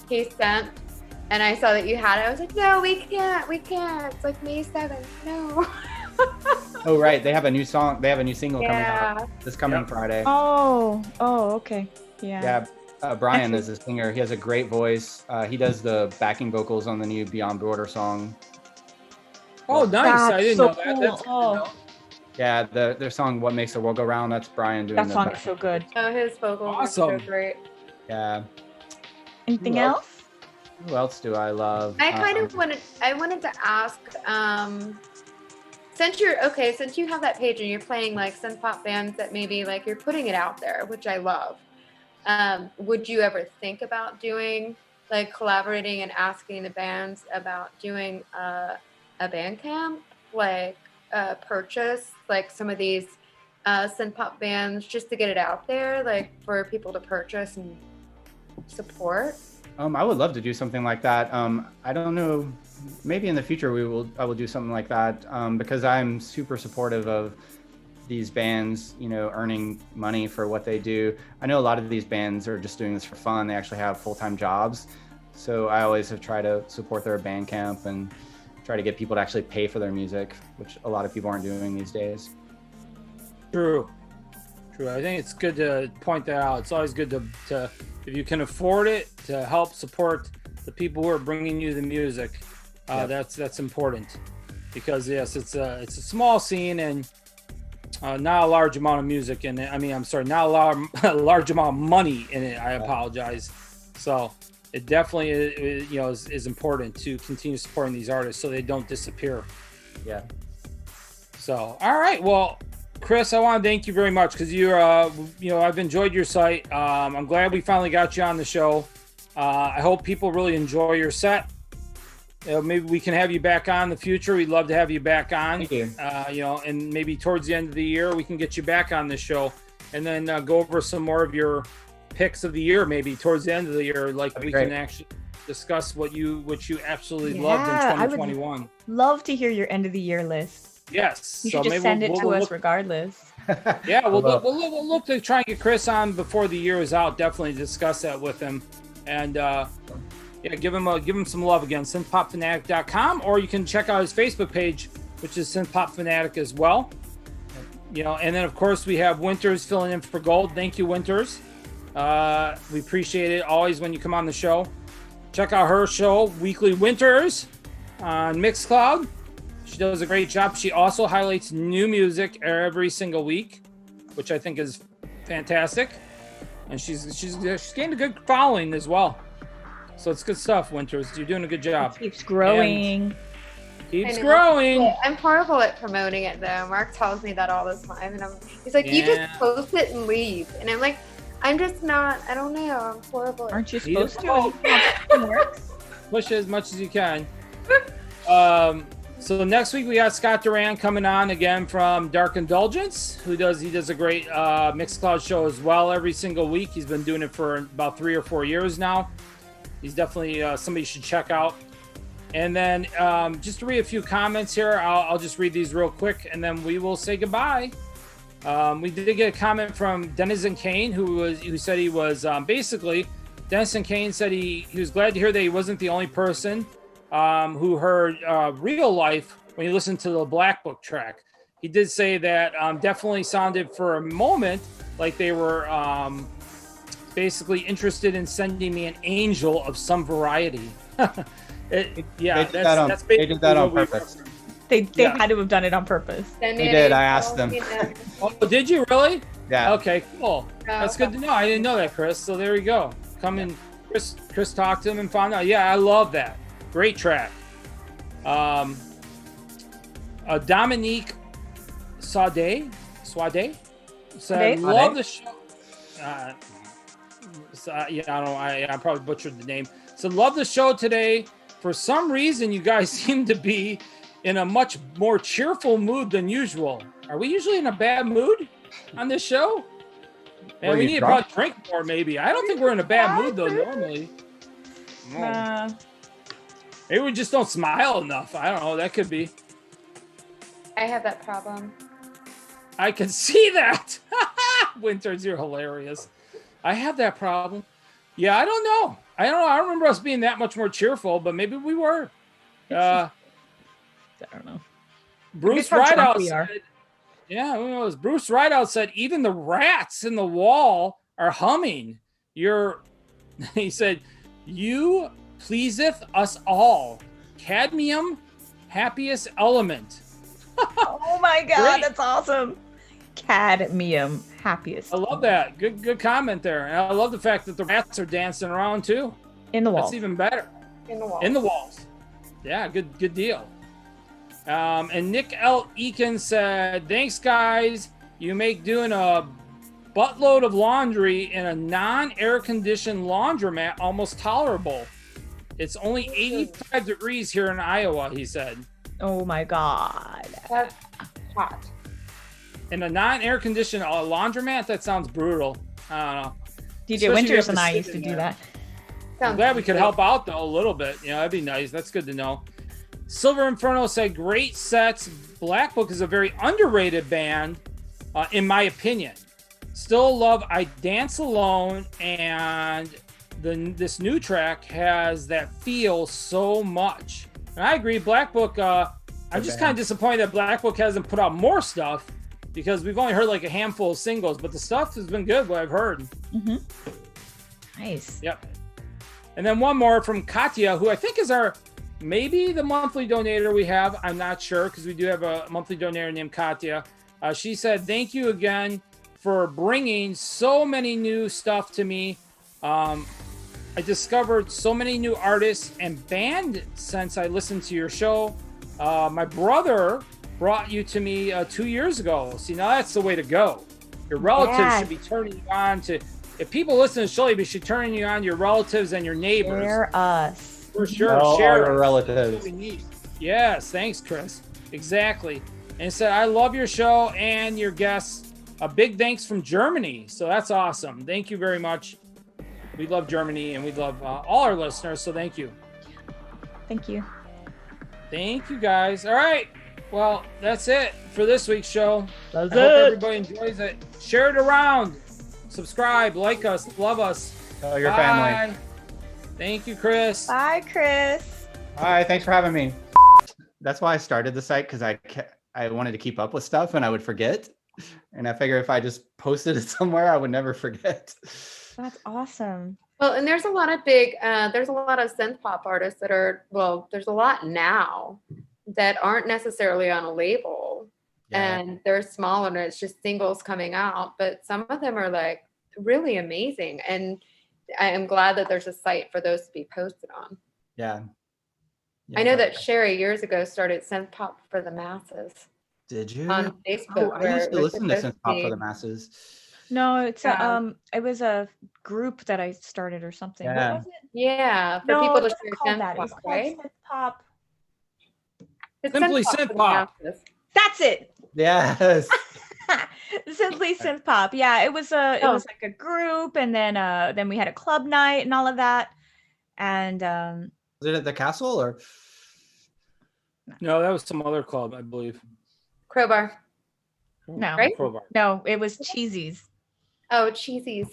he sent, and I saw that you had it. I was like, no, we can't. It's like May 7th. No. Oh, right. They have a new song. They have a new single coming out this coming Friday. Oh, okay. Yeah. Yeah. Brian is a singer. He has a great voice. He does the backing vocals on the new Beyond Border song. Oh, nice. I didn't know that. Cool. That's cool. Yeah, their song "What Makes the World Go Round." That's Brian doing that song is so good. Oh, his vocals awesome. are so great. Yeah. Anything else? Who else do I love? I wanted to ask, since you have that page and you're playing synthpop bands that maybe you're putting it out there, which I love. Would you ever think about doing collaborating and asking the bands about doing a band camp, purchase some of these synthpop bands just to get it out there, for people to purchase and support? I would love to do something like that. I don't know, maybe in the future I will do something like that, because I'm super supportive of these bands, earning money for what they do. I know a lot of these bands are just doing this for fun. They actually have full-time jobs. So I always have tried to support their band camp and try to get people to actually pay for their music, which a lot of people aren't doing these days. True. I think it's good to point that out. It's always good to if you can afford it, to help support the people who are bringing you the music. That's important, because yes, it's a small scene and not a large amount of music in it. Not a large amount of money in it. I apologize. So it definitely is important to continue supporting these artists so they don't disappear. Yeah. So, all right. Well, Chris, I want to thank you very much because I've enjoyed your site. I'm glad we finally got you on the show. I hope people really enjoy your set. Maybe we can have you back on in the future. We'd love to have you back on. Thank you. And maybe towards the end of the year, we can get you back on the show and then go over some more of your picks of the year, maybe towards the end of the year. Like we can actually discuss what you absolutely loved in 2021. I would love to hear your end of the year list. Yes. You should just send it to us regardless. Yeah, we'll look to try and get Chris on before the year is out. Definitely discuss that with him. And give him some love again. Synthpopfanatic.com, or you can check out his Facebook page, which is Synthpop Fanatic as well. And then of course we have Winters filling in for Gold. Thank you, Winters. We appreciate it always when you come on the show. Check out her show, Weekly Winters, on Mixcloud. She does a great job. She also highlights new music every single week, which I think is fantastic. And she's gained a good following as well. So it's good stuff, Winters. You're doing a good job. It keeps growing. Keeps growing. I'm horrible at promoting it though. Mark tells me that all the time, and he's like, "You just post it and leave," and I'm like, "I'm just not. I don't know. I'm horrible." Aren't you supposed to? Push it as much as you can. So next week we got Scott Duran coming on again from Dark Indulgence, he does a great Mixcloud show as well every single week. He's been doing it for about 3 or 4 years now. He's definitely somebody you should check out. And then just to read a few comments here, I'll just read these real quick and then we will say goodbye. We did get a comment from Denizen Kane who said he was basically Denizen Kane said he was glad to hear that he wasn't the only person who heard Real Life when he listened to the Black Book track. He did say that definitely sounded for a moment like they were basically interested in sending me an angel of some variety. They did that on purpose. They had to have done it on purpose. They did. I asked them. Oh, did you really? Yeah. Okay, cool. That's good to know. I didn't know that, Chris. So there you go. Chris talked to him and found out. Yeah, I love that. Great track. Dominique Swade said, "Love the show." I probably butchered the name. So love the show today. For some reason, you guys seem to be in a much more cheerful mood than usual. Are we usually in a bad mood on this show? And we need to probably drink more, maybe. I don't think we're in a bad mood, though, normally. Maybe we just don't smile enough. I don't know. That could be. I have that problem. I can see that. Winters, you're hilarious. I have that problem. Yeah, I don't know. I don't remember us being that much more cheerful, but maybe we were. I don't know. Bruce Rideout said, yeah, who knows? Bruce Rideout said, even the rats in the wall are humming. He said, you pleaseth us all. Cadmium, happiest element. Oh my God, that's awesome. Cadmium, happiest. I love that. Good comment there. And I love the fact that the rats are dancing around too. In the walls. That's even better. In the walls. Yeah, good deal. And Nick L. Eakin said, thanks, guys. You make doing a buttload of laundry in a non-air-conditioned laundromat almost tolerable. It's only 85 degrees here in Iowa, he said. Oh, my God. That's hot. In a non-air-conditioned laundromat? That sounds brutal. I don't know. DJ Winters and I used to do that. I'm glad we could help out, though, a little bit. You know, that'd be nice. That's good to know. Silver Inferno said, great sets. Black Book is a very underrated band, in my opinion. Still love I Dance Alone, and this new track has that feel so much. And I agree, Black Book, I'm just kind of disappointed that Black Book hasn't put out more stuff, because we've only heard like a handful of singles, but the stuff has been good, what I've heard. Mm-hmm. Nice. Yep. And then one more from Katya, who I think is maybe the monthly donator we have. I'm not sure, because we do have a monthly donator named Katya. She said, thank you again for bringing so many new stuff to me. I I discovered so many new artists and bands since I listened to your show. My brother brought you to me 2 years ago. See, now that's the way to go. Your relatives should be turning you on to. If people listen to the show, they should turn you on to your relatives and your neighbors. Share us. For sure. All Share our us. relatives. That's what we need. Yes, thanks, Chris. Exactly. And said, I love your show and your guests. A big thanks from Germany. So that's awesome. Thank you very much. We love Germany and we love all our listeners. So thank you. Thank you. Thank you, guys. All right. Well, that's it for this week's show. That's I hope it. everybody enjoys it. Share it around. Subscribe, like us, love us. Tell your Bye. family. Thank you, Chris. Bye, Chris. Hi, thanks for having me. That's why I started the site, because I wanted to keep up with stuff and I would forget. And I figure if I just posted it somewhere, I would never forget. That's awesome. Well, and there's a lot of there's a lot of synth pop artists that are, well, there's a lot now that aren't necessarily on a label. Yeah. And they're smaller and it's just singles coming out, but some of them are like really amazing. And I am glad that there's a site for those to be posted on. Yeah. I know that Sherry years ago started Synth Pop for the Masses. Did you? On Facebook. Oh, I used to where it was listen to supposed Synth Pop be- for the Masses. No, it's Yeah. it was a group that I started or something. Yeah. What was it? Yeah, for No, people to it's not share called Synth that. Pop, It's called right? Synth Pop. It's Simply for Synth the Pop. Masses. That's it. Yes. Simply Synth Pop. Yeah, it was it was like a group, and then we had a club night and all of that. And Was it at the castle or? No, that was some other club, I believe. Crowbar. no, Right? Crowbar. no, it was Cheesies. Oh, Cheesies.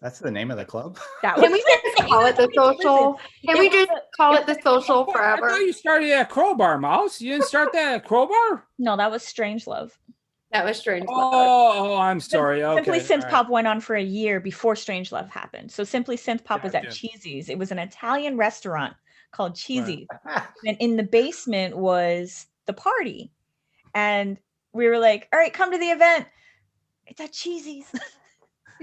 That's the name of the club. That Can was we just call it the social? Can we just call it the social I forever? thought you started at Crowbar, Mouse. You didn't start that at Crowbar? no, that was Strange Love. That was strange. Oh, I'm sorry. Okay. Simply Synth all right. Pop went on for a year before Strange Love happened. So Simply Synth Pop was at Gotcha. Cheesies. It was an Italian restaurant called Cheesies. And in the basement was the party. And we were like, all right, come to the event. It's at Cheesies.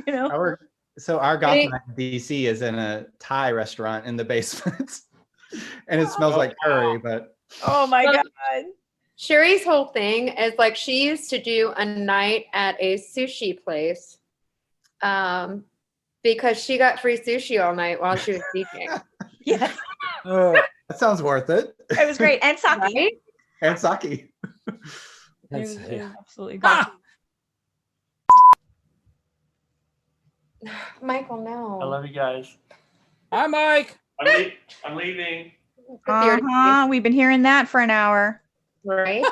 You know? Our Gothic in DC is in a Thai restaurant in the basement. And it smells like curry, but Oh my Well, God. Sherry's whole thing is like she used to do a night at a sushi place because she got free sushi all night while she was DJing. Yes. that sounds worth it. It was great. And sake. Right? And sake. It was yeah. absolutely great. Michael, no. I love you guys. Hi, Mike. I'm leaving. We've been hearing that for an hour. Right?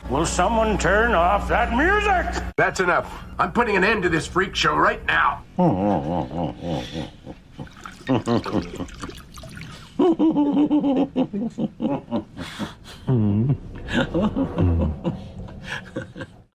Will someone turn off that music? That's enough. I'm putting an end to this freak show right now.